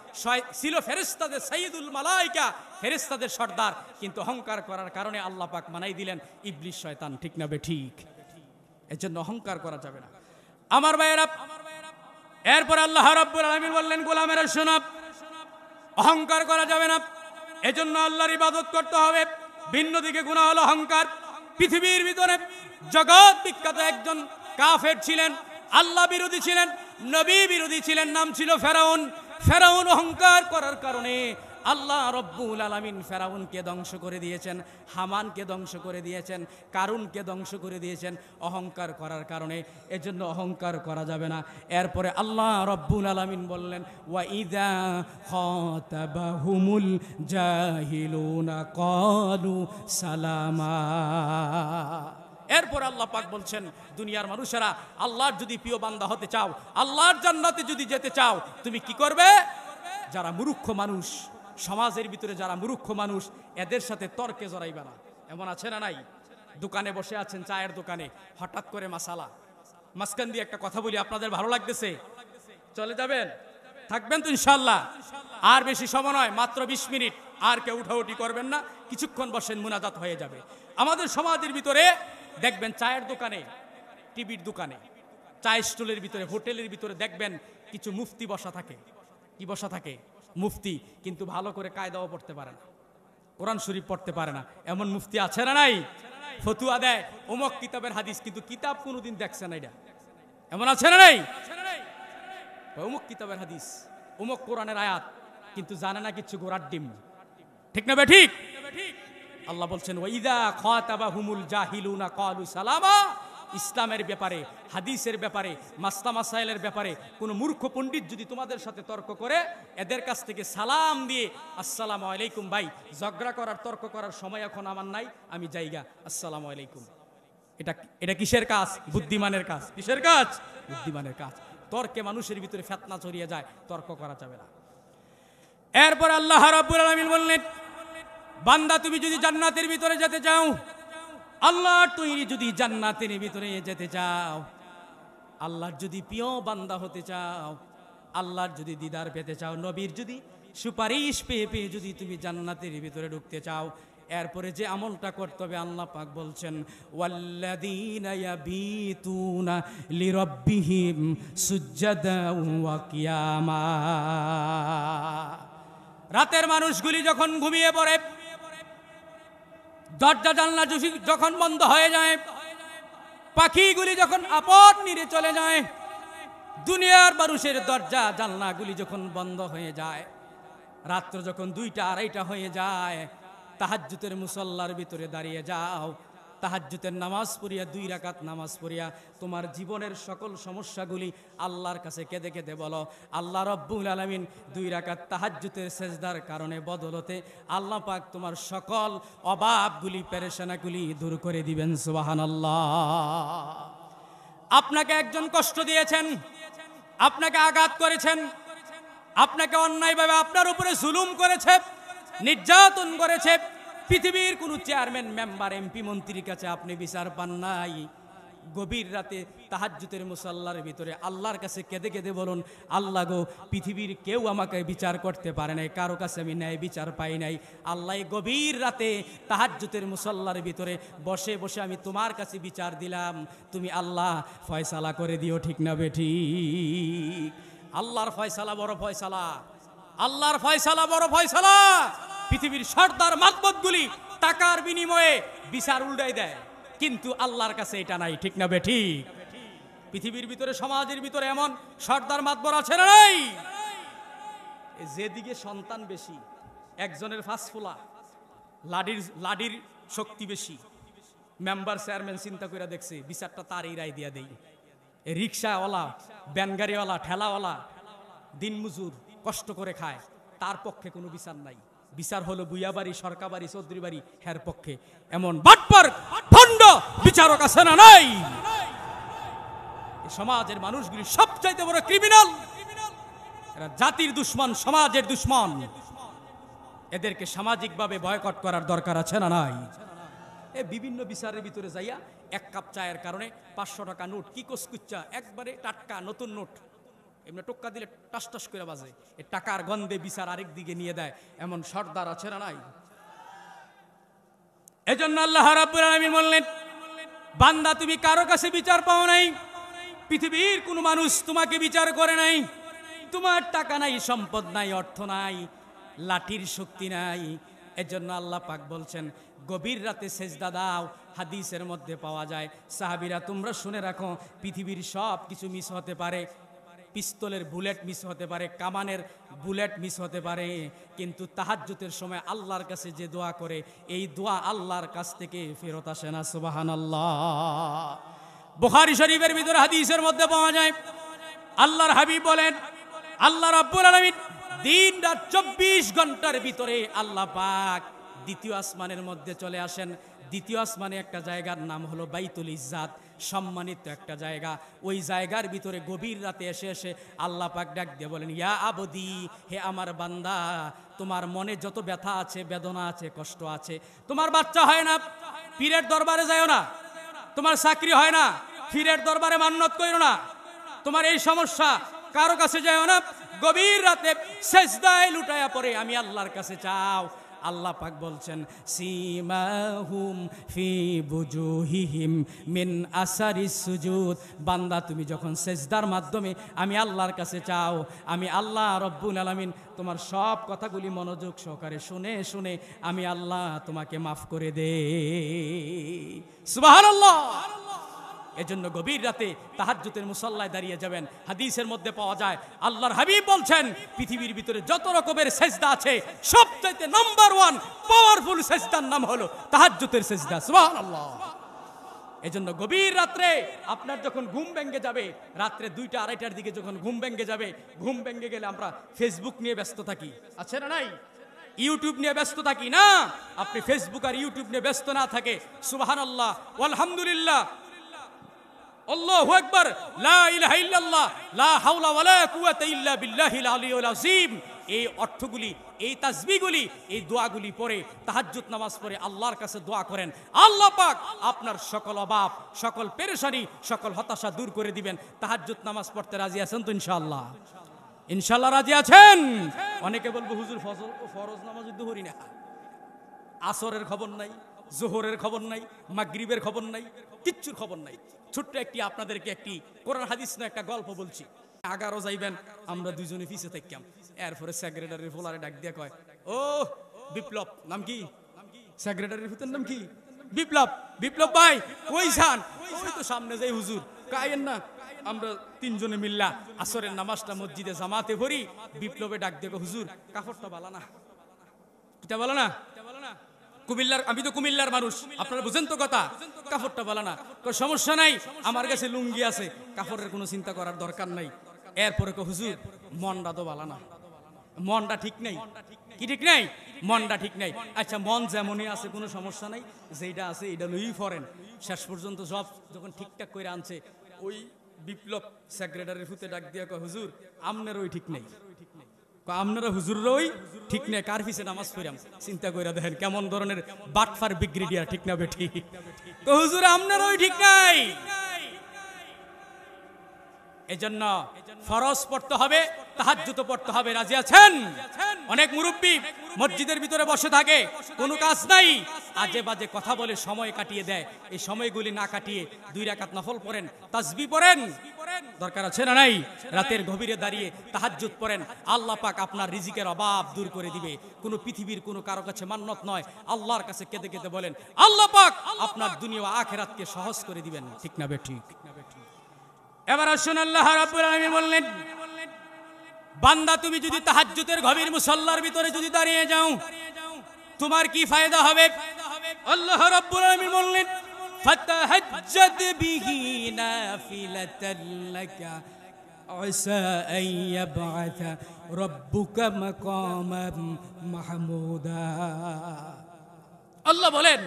ছিল ফেরেশতাদের সাইয়্যিদুল মালায়েকা, ফেরেশতাদের সর্দার, কিন্তু অহংকার করার কারণে আল্লাহ পাক মানাই দিলেন ইবলিস শয়তান। ঠিক না বে ঠিক? এজন্য অহংকার করা যাবে না আমার ভাইয়েরা। এরপর আল্লাহ রাব্বুল আলামিন বললেন, গোলামেরা শোনো, অহংকার করা যাবে না। এজন্য আল্লাহর ইবাদত করতে হবে। ভিন্ন দিকে গুনাহ হলো অহংকার। পৃথিবীর ভিতরে জগৎ বিখ্যাত একজন কাফের ছিলেন, আল্লাহ বিরোধী ছিলেন, নবী বিরোধী ছিলেন, নাম ছিল ফেরাউন। ফেরাউন অহংকার করার কারণে আল্লাহ রব্বুল আলামিন ফেরাউনকে ধ্বংস করে দিয়েছেন, হামানকে ধ্বংস করে দিয়েছেন, কারুনকে ধ্বংস করে দিয়েছেন অহংকার করার কারণে। এজন্য অহংকার করা যাবে না। এরপরে আল্লাহ রব্বুল আলামিন বললেন, ওয়া ইযা খাতাবাহুমুল জাহিলুনা ক্বালু সালামা। এরপর আল্লাহ পাক বলছেন, দুনিয়ার মানুষেরা, আল্লাহর যদি প্রিয় বান্দা হতে চাও, আল্লাহর জান্নাতে যদি যেতে চাও, তুমি কি করবে? যারা মূর্খ মানুষ, সমাজের ভিতরে যারা মূর্খ মানুষ, এদের সাথে তর্কে জড়াইবে না। এমন আছে না নাই? দোকানে বসে আছেন, চায়ের দোকানে, হঠাৎ করে মাসালা, মাঝখান দিয়ে একটা কথা বলি, আপনাদের ভালো লাগতেছে, চলে যাবেন, থাকবেন তো ইনশাআল্লাহ? আর বেশি সময় নয়, মাত্র 20 মিনিট। আর কেউ উঠাউঠি করবেন না, কিছুক্ষণ বসেন, মুনাজাত হয়ে যাবে। আমাদের সমাজের ভিতরে দেখবেন চায়ের দোকানে, টিভির দোকানে, চায়ের স্টলের ভিতরে, হোটেলের ভিতরে দেখবেন কিছু মুফতি বসা থাকে। কি বসা থাকে? মুফতি। কিন্তু ভালো করে কায়দাও পড়তে পারে না, কোরআন শরীফ পড়তে পারে না। এমন মুফতি আছে না নাই? ফতুয়া দেয় অমুক কিতাবের হাদিস, কিন্তু কিতাব কোনোদিন দেখছে না। এটা এমন আছে না নাই? অমুক কিতাবের হাদিস, অমুক কোরআনের আয়াত, কিন্তু জানে না কিছু গোড়ার ডিম। ঠিক না বেঠিক? আল্লাহ বলছেন, ওয়াইদা খাতাবাহুমুল জাহিলুনা ক্বালু সালামা। ইসলামের ব্যাপারে, হাদিসের ব্যাপারে, মাসলা মাসাইলের ব্যাপারে কোনো মূর্খ পণ্ডিত যদি তোমাদের সাথে তর্ক করে, এদের কাছ থেকে সালাম দিয়ে, আসসালামু আলাইকুম ভাই, ঝগড়া করার, তর্ক করার সময় এখন আমার নাই, আমি যাইগা, আসসালামু আলাইকুম। এটা কিসের কাজ? বুদ্ধিমানের কাজ। কিসের কাজ? বুদ্ধিমানের কাজ। তর্কে মানুষের ভিতরে ফিতনা ছড়িয়ে যায়, তর্ক করা যাবে না। এরপর আল্লাহ রাব্বুল আলামিন বললেন, বান্দা তুমি যদি জান্নাতের ভিতরে যেতে চাও, আল্লাহর তৈরি যদি জান্নাতের ভিতরে যেতে চাও, আল্লাহর যদি প্রিয় বান্দা হতে চাও, আল্লাহর যদি দিদার পেতে চাও, নবীর যদি সুপারিশ পেয়ে পেয়ে যদি তুমি জান্নাতের ভিতরে ঢুকতে চাও, এরপরে যে আমলটা করতে হবে আল্লাহ পাক বলছেন, ওয়াল্লাযীনা ইয়াবিতুনা লিরাব্বিহিম সুজদাও ওয়া কিয়ামা। রাতের মানুষগুলি যখন ঘুমিয়ে পড়ে, দরজা জানলা যখন বন্ধ হয়ে যায়, পাখিগুলি যখন আপন নিরে চলে যায়, দুনিয়ার মানুষের দরজা জানলাগুলি যখন বন্ধ হয়ে যায়, রাত্র যখন 2টা 2:30 হয়ে যায়, তাহাজ্জুদের মুসল্লার ভিতরে দাঁড়িয়ে যাও, তাহাজ্জুদের নামাজ পড়িয়া, 2 রাকাত নামাজ পড়িয়া তোমার জীবনের সকল সমস্যাগুলি আল্লাহর কাছে কেঁদে কেঁদে বলো। আল্লাহ রব্বুল আলামিন 2 রাকাত তাহাজ্জুদের সেজদার কারণে, বদলতে আল্লাহ পাক তোমার সকল অভাবগুলি, পেরেশানাগুলি দূর করে দিবেন। সুবহানাল্লাহ। আপনাকে একজন কষ্ট দিয়েছেন, আপনাকে আঘাত করেছেন, আপনাকে অন্যায়ভাবে আপনার উপরে জুলুম করেছে, নির্যাতন করেছে, পৃথিবীর কোন চেয়ারম্যান, মেম্বার, এমপি, মন্ত্রীর কাছে আপনি বিচার পান নাই। গভীর রাতে তাহাজ্জুদের মুসাল্লার ভিতরে আল্লাহর কাছে কেঁদে কেঁদে বলুন, আল্লাহ গো, পৃথিবীর কেউ আমাকে বিচার করতে পারে নাই, কারো কাছে আমি ন্যায় বিচার পাই নাই। আল্লাহ গভীর রাতে তাহাজ্জুদের মুসাল্লার ভিতরে বসে বসে আমি তোমার কাছে বিচার দিলাম, তুমি আল্লাহ ফয়সালা করে দিও। ঠিক না বেঠিক? আল্লাহর ফয়সালা বড় ফয়সালা, আল্লাহর ফয়সালা বড় ফয়সালা। পৃথিবীর সর্দার মাতবতগুলি টাকার বিনিময়ে বিচার উল্টাই দেয়, কিন্তু আল্লাহর কাছে এটা নাই। ঠিক না বেঠিক? পৃথিবীর ভিতরে, সমাজের ভিতরে এমন সর্দার মাতবর আছে না নাই? যেদিকে সন্তান বেশি, একজনের ফাঁসফোলা, লাডির শক্তি বেশি, মেম্বার চেয়ারম্যান চিন্তা করে দেখছে বিচারটা তারই রায় দিয়া দেই। রিক্সাওয়ালা, ব্যানগাড়িওয়ালা, ঠেলাওয়ালা, দিনমজুর, কষ্ট করে খায়, তার পক্ষে কোনো বিচার নাই। বিচার হলো বুইয়াবাড়ি, সরকারবাড়ি, চৌধুরী বাড়ি, হের পক্ষে। এমন বাটপার ভণ্ড বিচারক আছে না নাই? সমাজের মানুষগুলি সবচাইতে বড় ক্রিমিনাল, এরা জাতির দুশ্মন, সমাজের দুশ্মন। এদেরকে সামাজিকভাবে বয়কট করার দরকার আছে না নাই? বিভিন্ন বিচারের ভিতরে যাইয়া 1 কাপ চায়ের কারণে 500 টাকা নোট, কি কসকুচ্চা, একবারে টাটকা নতুন নোট, এমনি টোক্কা দিলে টাস টাস করে বাজে, এই টাকার গন্ধে বিচার আরেক দিকে নিয়ে দেয়। এমন সর্দার আছে না নাই? এজন্য আল্লাহ রাব্বুল আলামিন বললেন, বান্দা তুমি কারো কাছে বিচার পাও নাই, পৃথিবীর কোন মানুষ তোমাকে বিচার করে নাই। তোমার টাকা নাই, সম্পদ নাই, অর্থ নাই, লাঠির শক্তি নাই। এজন্য আল্লাহ পাক বলছেন, গভীর রাতে সেজদা দাও। হাদিসের মধ্যে পাওয়া যায়, সাহাবীরা তোমরা শুনে রাখো, পৃথিবীর সব কিছু মিস হতে পারে, পিস্তলের বুলেট মিস হতে পারে, কামানের বুলেট মিস হতে পারে, কিন্তু তাহাজ্জুদের সময় আল্লাহর কাছে যে দোয়া করে এই দোয়া আল্লাহর কাছ থেকে ফেরত আসে না। সুবহানাল্লাহ। বুখারী শরীফের ভিতরে হাদিসের মধ্যে পাওয়া যায়, আল্লাহর হাবিব বলেন, আল্লাহ রাব্বুল আলামিন দিন রাত 24 ঘন্টার ভিতরে আল্লাহ পাক দ্বিতীয় আসমানের মধ্যে চলে আসেন। দ্বিতীয় আসমানে একটা জায়গার নাম হলো বাইতুল ইজ্জাত, সম্মানিত একটা জায়গা। ওই জায়গার ভিতরে গভীর রাতে এসে এসে আল্লাহ পাক ডাক দিয়ে বলেন, ইয়া আবদি, হে আমার বান্দা, তোমার মনে যত ব্যথা আছে, বেদনা আছে, কষ্ট আছে, তোমার বাচ্চা হয় না, পীরের দরবারে যাও না, তোমার চাকরি হয় না, পীরের দরবারে মান্নত কইরো না, তোমার এই সমস্যা, কারো কাছে যাও না, গভীর রাতে সেজদায় লুটায়া পড়ে আমি আল্লাহর কাছে চাও। আল্লাহ পাক বলছেন, সীমাহুম ফি বুজুহিহিম মিন আসারিস সুজুদ। বান্দা তুমি যখন সেজদার মাধ্যমে আমি আল্লাহর কাছে চাও, আমি আল্লাহ রব্বুল আলামিন তোমার সব কথাগুলি মনোযোগ সহকারে শুনে শুনে আমি আল্লাহ তোমাকে মাফ করে দে। সুবহানাল্লাহ। এজন্য গভীর রাতে তাহাজ্জুদের মুসাল্লায় দাঁড়িয়ে যাবেন। হাদিসের মধ্যে পাওয়া যায়, আল্লাহর হাবিব বলছেন, পৃথিবীর ভিতরে যত রকমের সেজদা আছে সবচাইতে নাম্বার 1 পাওয়ারফুল সেজদার নাম হলো তাহাজ্জুদের সেজদা। সুবহানাল্লাহ। এজন্য গভীর রাত্রে আপনার যখন ঘুম ভেঙে যাবে, রাত্রে 2টা 2:30টার দিকে যখন ঘুম ভেঙে যাবে, ঘুম ভেঙে গেলে আমরা ফেসবুক নিয়ে ব্যস্ত থাকি, আছে না নাই? ইউটিউব নিয়ে ব্যস্ত থাকি না? আপনি ফেসবুক আর ইউটিউব নিয়ে ব্যস্ত না থাকে সুবহানাল্লাহ, আলহামদুলিল্লাহ, আল্লাহু আকবার, লা ইলাহা ইল্লাল্লাহ, লা হাওলা ওয়ালা কুওয়াতা ইল্লা বিল্লাহিল আলিয়্যিল আযীম, এই অর্থগুলি, এই তাসবিহগুলি, এই দোয়াগুলি পড়ে তাহাজ্জুদ নামাজ পড়ে আল্লাহর কাছে দোয়া করেন। আল্লাহ পাক আপনার সকল অভাব, সকল পেরেশানি, সকল হতাশা দূর করে দিবেন। তাহাজ্জুদ নামাজ পড়তে রাজি আছেন তো ইনশাআল্লাহ? ইনশাআল্লাহ রাজি আছেন? অনেকে বলবো, হুজুর ফরজ নামাজ দুহরি না, আসরের খবর নাই, জোহরের খবর নাই, মাগরিবের খবর নাই, কিচ্ছুর খবর নাই। ছোট্ট একটি আপনাদেরকে একটি কোরআন হাদিস না একটা গল্প বলছি। 11 যাইবেন, আমরা দুইজনে পিছে থাকতাম, এরপরে সেক্রেটারির ফোলারে ডাক দিয়ে কয়, ও বিপ্লব, নাম কি? সেক্রেটারির ফুতের নাম কি? বিপ্লব। বিপ্লব ভাই কই যান? ওই তো সামনে যাই হুজুর। কায়েন না, আমরা 3 জনে মিল্লা আসরের নামাজটা মসজিদে জামাতে পড়ি। বিপ্লবে ডাক দিয়ে, হুজুর কাপড়টা ভালো না। কিটা ভালো না? কুমিল্লার, আমি তো কুমিল্লার মানুষ, আপনারা বুঝেন তো কথা, কাপড়টা ভালো না। সমস্যা নাই, আমার কাছে লুঙ্গি আছে, কাপড়ের কোনো চিন্তা করার দরকার নাই। এরপরে হুজুর মনটা তো ভালো না, মনটা ঠিক নাই। কি ঠিক নাই? মনটা ঠিক নাই। আচ্ছা, মন যেমনই আছে কোনো সমস্যা নাই, যেটা আছে এটা লইই ফরেন। শেষ পর্যন্ত সব যখন ঠিকঠাক করে আনছে, ওই বিপ্লব সেক্রেটারির ফুতে ডাক দিয়ে কয়, হুজুর আমনের ওই ঠিক নেই। আপনারা হুজুরই ঠিক নেই, কার পিছে নামাজ পড়াম? চিন্তা করে দেখেন কেমন ধরনের বাটফার ব্রিগেডিয়ার, ঠিক না বেঠি? তো হুজুর আপনারই ঠিক নাই। এজন্য ফরজ পড়তে হবে, তাহাজ্জুদ পড়তে হবে। রাজি আছেন? অনেক মুরব্বি মসজিদের ভিতরে বসে থাকে, কোনো কাজ নাই, আজে বাজে কথা বলে সময় কাটিয়ে দেয়। এই সময়গুলি না কাটিয়ে 2 রাকাত নফল পড়েন, তাসবিহ পড়েন, দরকার আছে না নাই? রাতের গভীরে দাঁড়িয়ে তাহাজ্জুদ পড়েন, আল্লাহ পাক আপনার রিজিকের অভাব দূর করে দিবে। কোনো পৃথিবীর কোনো কারো কাছে মান্নত নয়, আল্লাহর কাছে কেঁদে কেঁদে বলেন, আল্লাহ পাক আপনার দুনিয়া ও আখিরাতকে সহজ করে দিবেন। ঠিক না বেঠিক? এবার আসুন, আল্লাহ রাব্বুল আলামিন বললেন, বান্দা তুমি যদি তাহাজ্জুদের গভীর মুসাল্লার ভিতরে যদি দাঁড়িয়ে যাও, তোমার কি ফায়দা হবে? আল্লাহ রাব্বুল আলামিন বললেন, ফাতাহাজ্জাদ বিহি নাফিলাতান লাকা আসা আন ইয়াবআথা রাব্বুকা মাকামান মাহমুদা। আল্লাহ বলেন,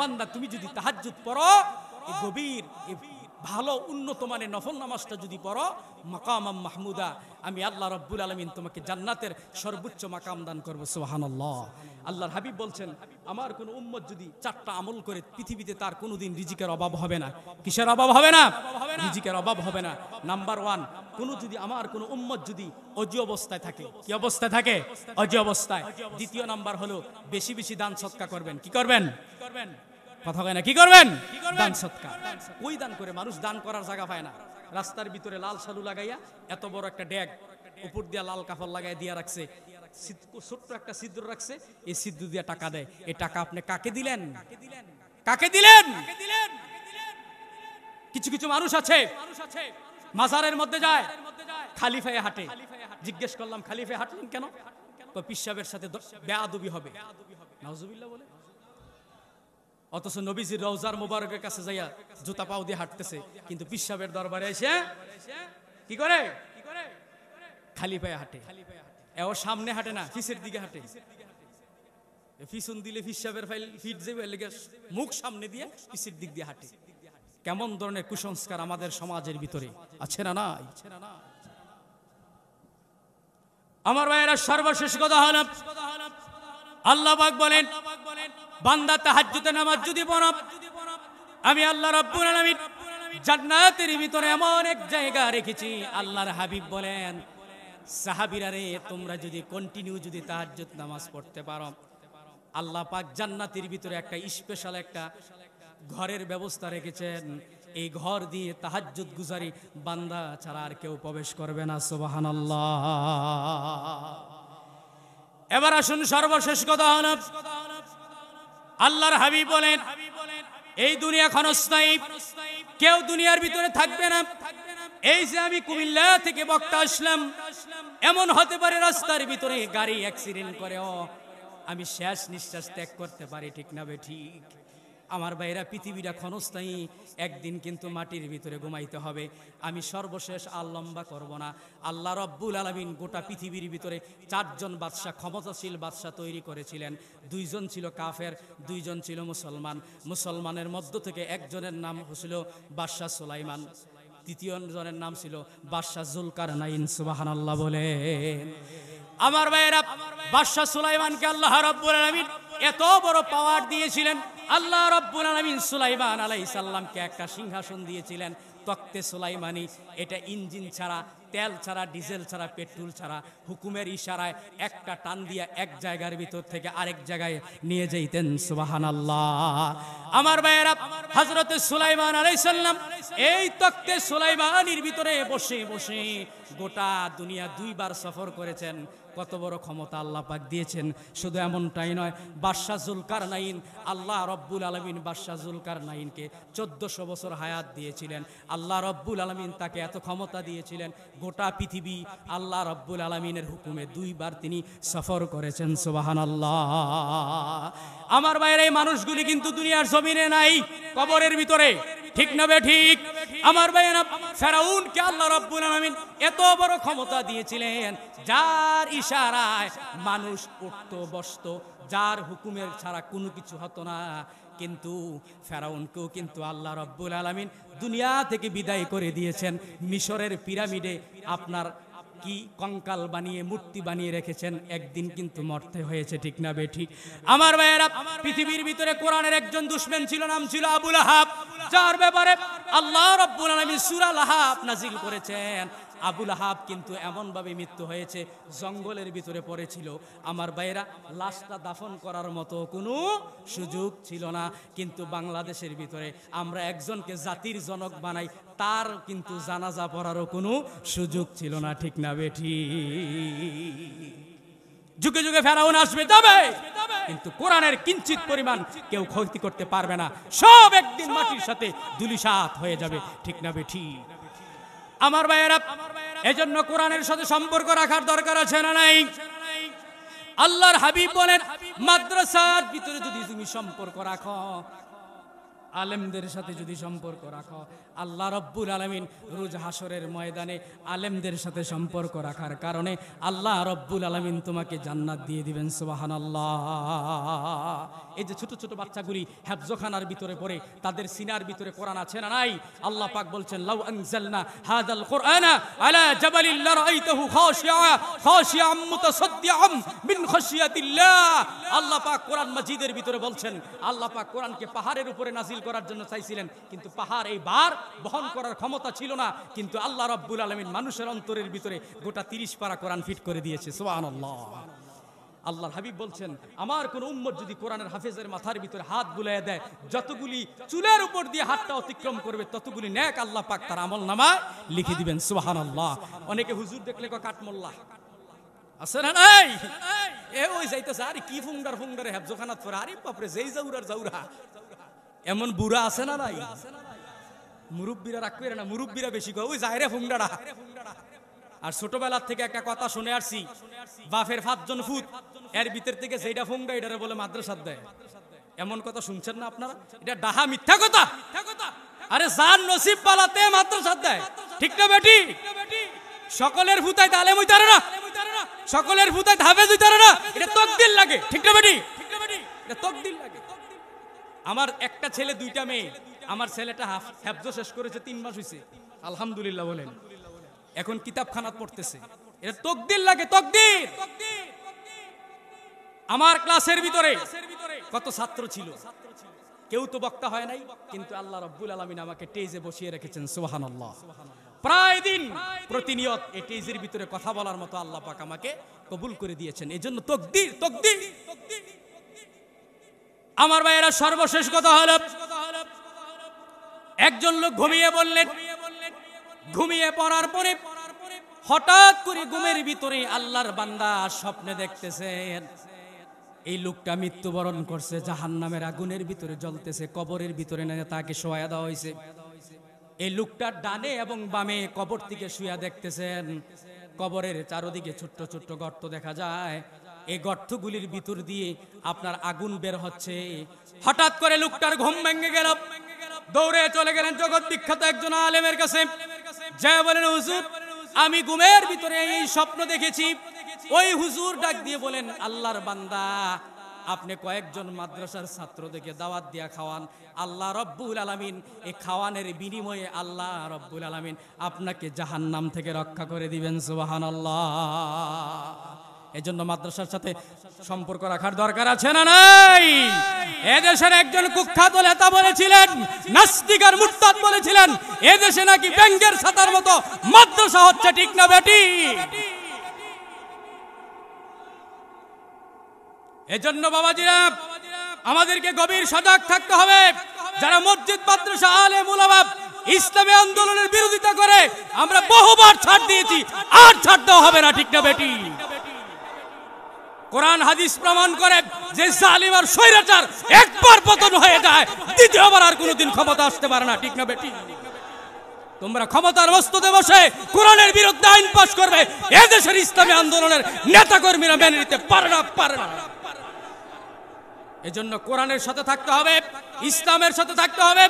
বান্দা তুমি যদি তাহাজ্জুদ পড়ো, এই গভীর ভালো উন্নত মানের নফল নামাজটা যদি পড়ো, মাকামাম মাহমুদা, আমি আল্লাহ রাব্বুল আলামিন তোমাকে জান্নাতের সর্বোচ্চ মাকাম দান করব। সুবহানাল্লাহ। আল্লাহর হাবিব বলছেন, আমার কোন উম্মত যদি 4টা আমল করে, পৃথিবীতে তার কোনোদিন রিজিকের অভাব হবে না। কিসের অভাব হবে না? রিজিকের অভাব হবে না। নাম্বার 1, যদি আমার কোন উম্মত যদি অজু অবস্থায় থাকে, কি অবস্থায় থাকে? অজু অবস্থায়। দ্বিতীয় নাম্বার হলো বেশি বেশি দান সদকা করবেন। কি করবেন? কথা হয় না, কি করবেন? দান সদকা। ওই দান করে মানুষ দান করার জায়গা পায় না। রাস্তার ভিতরে লাল শালু লাগাইয়া এত বড় একটা ড্যাগ, উপর দিয়া লাল কাপড় লাগাই দিয়া রাখছে, ছোট্ট একটা ছিদ্র রাখছে, এই ছিদ্র দিয়া টাকা দেয়। এই টাকা আপনি কাকে দিলেন? কাকে দিলেন? কিছু কিছু মানুষ আছে মাজারের মধ্যে যায়, খালি পায়ে হাঁটে। জিজ্ঞেস করলাম খালি পায়ে হাঁটলেন কেন? পীর সাহেবের সাথে বেয়াদবি হবে, নাউজুবিল্লাহ বলে। অথচ নবীজির রওজার মোবারকের কাছে যাইয়া জুতা পাও দিয়ে হাঁটতেছে, কিন্তু পীর সাহেবের দরবারে এসে কি করে? খালি পায়ে হাঁটে। এও সামনে হাঁটে না, পিছের দিকে হাঁটে। পিছন দিলে পীর সাহেবের ফিট যাবে, মুখ সামনে দিয়ে পিছের দিক দিয়ে হাঁটে। কেমন ধরনের কুসংস্কার আমাদের সমাজের ভিতরে আছে না নাই? আমার ভাইয়েরা, সর্বশেষ কথা হলো, আল্লাহ পাক বলেন, বান্দা তাহাজ্জুদের নামাজ যদি পড়ো, আমি আল্লাহ রাব্বুল আলামিন জান্নাতের ভিতরে এমন এক জায়গা রেখেছি। আল্লাহর হাবিব বলেন, সাহাবীরা রে, তোমরা যদি কন্টিনিউ যদি তাহাজ্জুদ নামাজ পড়তে পারো, আল্লাহ পাক জান্নাতের ভিতরে একটা স্পেশাল একটা ঘরের ব্যবস্থা রেখেছেন। এই ঘর দিয়ে তাহাজ্জুদ গুজারি বান্দা ছাড়া আর কেউ প্রবেশ করবে না। সুবহানাল্লাহ। এবার আসুন, সর্বশেষ কথা হলো, আল্লাহর হাবিব বলেন, এই দুনিয়া ক্ষণস্থায়ী, কেউ দুনিয়ার ভিতরে থাকবে না। এই যে আমি কুমিল্লা থেকে বক্তা আসলাম, এমন হতে পারে রাস্তার ভিতরে গাড়ি অ্যাক্সিডেন্ট করেও আমি শেষ নিঃশ্বাস ত্যাগ করতে পারি, ঠিক না বে ঠিক? আমার ভাইরা, পৃথিবীটা ক্ষণস্থায়ী, একদিন কিন্তু মাটির ভিতরে ঘুমাইতে হবে। আমি সর্বশেষ আর লম্বা করব না। আল্লাহ রব্বুল আলামিন গোটা পৃথিবীর ভিতরে 4 জন বাদশা, ক্ষমতাশীল বাদশা তৈরি করেছিলেন। 2 জন ছিল কাফের, 2 জন ছিল মুসলমান। মুসলমানের মধ্য থেকে একজনের নাম ছিল বাদশা সুলাইমান, 3য় জনের নাম ছিল বাদশা জুলকারনাইন। সুবহানাল্লাহ বলেন। আমার ভাইরা, বাদশা সুলাইমানকে আল্লাহ রাব্বুল আলামিন এত বড় পাওয়ার দিয়েছিলেন। আল্লাহ রাব্বুল আলামিন সুলাইমান আলাইহিস সালামকে একটা সিংহাসন দিয়েছিলেন, তক্তে সুলাইমানি। এটা ইঞ্জিন ছাড়া, তেল ছাড়া, ডিজেল ছাড়া, পেট্রোল ছাড়া, হুকুমের ইশারায় একটা টান দিয়া এক জায়গার ভিতর থেকে আরেক জায়গায় নিয়ে যাইতেন। সুবহানাল্লাহ। আমার ভাইয়েরা, হযরত সুলাইমান আলাইহিস সালাম এই তক্তে সুলাইমানির ভিতরে বসে বসে গোটা দুনিয়া 2 বার সফর করেছেন। কত বড় ক্ষমতা আল্লাহ পাক দিয়েছেন। শুধু এমনটাই নয়, বাদশা জুলকারনাইন, আল্লাহ রব্বুল আলামিন বাদশা জুলকারনাইনকে 1400 বছর হায়াত দিয়েছিলেন। আল্লাহ রব্বুল আলামিন তাকে এত ক্ষমতা দিয়েছিলেন, গোটা পৃথিবী আল্লাহ রব্বুল আলামিনের হুকুমে 2 বার তিনি সফর করেছেন। সুবহানাল্লাহ। আমার বাইরে এই মানুষগুলি কিন্তু দুনিয়ার জমিনে নাই, কবরের ভিতরে, ঠিক না বে ঠিক? আমার ভাইয়েরা, ফেরাউনকে আল্লাহ রাব্বুল আলামিন এত বড় ক্ষমতা দিয়েছিলেন, যার ইশারায় মানুষ উঠত বসত, যার হুকুমের ছাড়া কোনো কিছু হতো না। কিন্তু ফেরাউনকেও কিন্তু আল্লাহ রাব্বুল আলামিন দুনিয়া থেকে বিদায় করে দিয়েছেন। মিশরের পিরামিডে আপনার কি কঙ্কাল বানিয়ে, মূর্তি বানিয়ে রেখেছেন, একদিন কিন্তু মরতে হয়েছে, ঠিক না বে ঠিক? আমার ভাইয়েরা, পৃথিবীর ভিতরে কোরআনের একজন দুশমন ছিল, নাম ছিল আবু লাহাব, যার ব্যাপারে আল্লাহ রাব্বুল আলামিন সূরা লাহাব নাজিল করেছেন। আবু লাহাব কিন্তু এমন ভাবে মৃত্যু হয়েছে, জঙ্গলের ভিতরে পড়েছিল। আমার ভাইয়েরা, লাশটা দাফন করার মতো কোনো সুযোগ ছিল না। কিন্তু বাংলাদেশের ভিতরে আমরা একজনকে জাতির জনক বানাই, তার কিন্তু জানাজা পড়ারও কোনো সুযোগ ছিল না, ঠিক না বেঠি? যুগে যুগে ফেরাউন আসবে, যাবে, কিন্তু কোরআনের কিঞ্চিত পরিমাণ কেউ ক্ষতি করতে পারবে না। সব একদিন মাটির সাথে ধূলিসাৎ হয়ে যাবে, ঠিক না বেঠি? আমার ভাইয়েরা, এজন্য কোরআনের সাথে সম্পর্ক রাখার দরকার আছে না নাই? আল্লাহর হাবিব বলেন, মাদ্রাসার ভিতরে যদি তুমি সম্পর্ক রাখো, আলেমদের সাথে যদি সম্পর্ক রাখো, আল্লাহ রাব্বুল আলামিন রোজ হাসরের ময়দানে আলেমদের সাথে সম্পর্ক রাখার কারণে আল্লাহ রাব্বুল আলামিন তোমাকে জান্নাত দিয়ে দিবেন। সুবহানাল্লাহ। এই যে ছোট ছোট বাচ্চাগুলি হেফজখানার ভিতরে পড়ে, তাদের সিনার ভিতরে কোরআন আছে না নাই? আল্লাহ পাক বলছেন, লাউ আনজালনা হাযাল কুরআনা আলা জাবালিন লারাইতাহু খাশিআম মুতাসাদ্দিআম মিন খাশিয়াতিল্লাহ। আল্লাহ পাক কোরআন মাজিদের ভিতরে বলছেন, আল্লাহ পাক কোরআনকে পাহাড়ের উপরে নাজিল করার জন্য চাইছিলেন, কিন্তু পাহাড় এই বার বহন করার ক্ষমতা ছিল না। কিন্তু আল্লাহ রাব্বুল আলামিন মানুষের অন্তরের ভিতরে গোটা 30 পারা কোরআন ফিট করে দিয়েছে। সুবহানাল্লাহ। আল্লাহর হাবিব বলছেন, আমার কোন উম্মত যদি কোরআনের হাফেজের মাথার ভিতরে হাত বুলাইয়া দেয়, যতগুলি চুলের উপর দিয়ে হাতটা অতিক্রম করবে, ততগুলি নেক আল্লাহ পাক তার আমল নামায় লিখে দিবেন। সুবহানাল্লাহ। অনেকে হুজুর দেখলে কয় কাটমোল্লা আছে না নাই? এ ওই যাইতেছে, আরে কি ফুংডার ফুংডারে হেফজখানাত পড়ে, আরে বাপরে যেই জাউরার জাউরা, এমন বুড়া আছে না নাই? মুরব্বীরা রাগ করে না, মুরব্বীরা বেশি কয়, ওই যায় রে ফুংডারা। আর ছোটবেলার থেকে একটা কথা শুনে আসছি, বাপের 5 জন ফুত, এর ভিতর থেকে যেটা ফুঙ্গা এটারে বলে মাদ্রাসা দেয়। এমন কথা শুনছেন না আপনারা? এটা ডাহা মিথ্যা কথা। আরে যার নসিব পালাতে মাদ্রাসা দেয়, ঠিক না বেটি? সকলের ফুতায় তালেম হইতারে না, সকলের ফুতায় হাফেজ হইতারে না, এটা তকদির লাগে, ঠিক না বেটি? এটা তকদির লাগে। আমার একটা ছেলে 2টা মেয়ে, আমার ছেলেটা হাফজ শেষ করেছে 3 মাস হইছে, আলহামদুলিল্লাহ বলেন। এখন কিতাবখানাত পড়তেছে, এটা তকদির লাগে, তকদির। আমার ক্লাসের ভিতরে কত ছাত্র ছিল, কেউ তো বক্তা হয় নাই, কিন্তু আল্লাহ রাব্বুল আলামিন আমাকে টেজে বসিয়ে রেখেছেন, সুবহানাল্লাহ। প্রায় দিন প্রতিনিয়ত এই টেজের ভিতরে কথা বলার মতো আল্লাহ পাক আমাকে কবুল করে দিয়েছেন, এজন্য তকদির, তকদির। আমার ভাইয়েরা, সর্বশেষ কথা হলো, একজন লোক ঘুমিয়ে বললেন, ঘুমিয়ে পড়ার পরে হঠাৎ করে ঘুমের ভিতরে আল্লাহর বান্দা স্বপ্নে দেখতেছেন এই লোকটা মৃত্যুবরণ করছে, জাহান্নামের আগুনের ভিতরে জ্বলতেছে, কবরের ভিতরে না তাকে শোয়া দেওয়া হয়েছে। এই লোকটার ডানে এবং বামে কবর থেকে শুয়া দেখতেছেন, কবরের চারদিকে ছোট্ট ছোট্ট গর্ত দেখা যায়, এই গর্তগুলির ভিতর দিয়ে আপনার আগুন বের হচ্ছে। হঠাৎ করে লোকটার ঘুম ভেঙে গেল, দৌড়ে চলে গেলেন জগৎ বিখ্যাত একজন আলেমের কাছে, যা বলেন, হুজুর আমি ঘুমের ভিতরে এই স্বপ্ন দেখেছি। ওই হুজুর ডাক দিয়ে বলেন, আল্লাহর বান্দা, আপনি কয়েকজন মাদ্রাসার ছাত্রদেরকে দাওয়াত দিয়া খাওয়ান, আল্লাহ রব্বুল আলামিন এই খাওয়ানের বিনিময়ে আল্লাহ রব্বুল আলামিন আপনাকে জাহান্নাম থেকে রক্ষা করে দিবেন, সুবহানাল্লাহ। এজন্য মাদ্রাসার সাথে সম্পর্ক রাখার দরকার আছে না নাই? এদেশের একজন কুখ্যাত নেতা বলেছিলেন, নাস্তিক আর মুরতাদ বলেছিলেন, এদেশে নাকি ব্যাঙের ছাতার মতো মাদ্রাসা হচ্ছে, ঠিক না বেটি? এজন্য বাবাজিরা, আমাদেরকে গভীর সজাগ থাকতে হবে। যারা মসজিদ, মাদ্রাসা, আলেম, উলামা ইসলামী আন্দোলনের বিরোধিতা করে আমরা বহুবার ছাড় দিয়েছি, আর ছাড় দেওয়া হবে না, ঠিক না বেটি? কোরআন হাদিস প্রমাণ করে যে জালিম আর স্বৈরাচার একবার পতন হয়ে যায়, দ্বিতীয়বার আর কোনোদিন ক্ষমতা আসতে পারে না, ঠিক না বেটি? তোমরা ক্ষমতার বস্তুতে বসে কোরআনের বিরুদ্ধে আইন পাশ করবে, এদেশের ইসলামী আন্দোলনের নেতা কর্মীরা মেনে নিতে পারে না, পারে না। এজন্য কোরআনের সাথে থাকতে হবে, ইসলামের সাথে থাকতে হবে,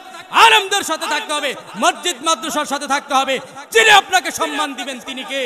আলেমদের সাথে থাকতে হবে, মসজিদ মাদ্রাসার সাথে থাকতে হবে। যিনি আপনাকে সম্মান দিবেন তিনি কে?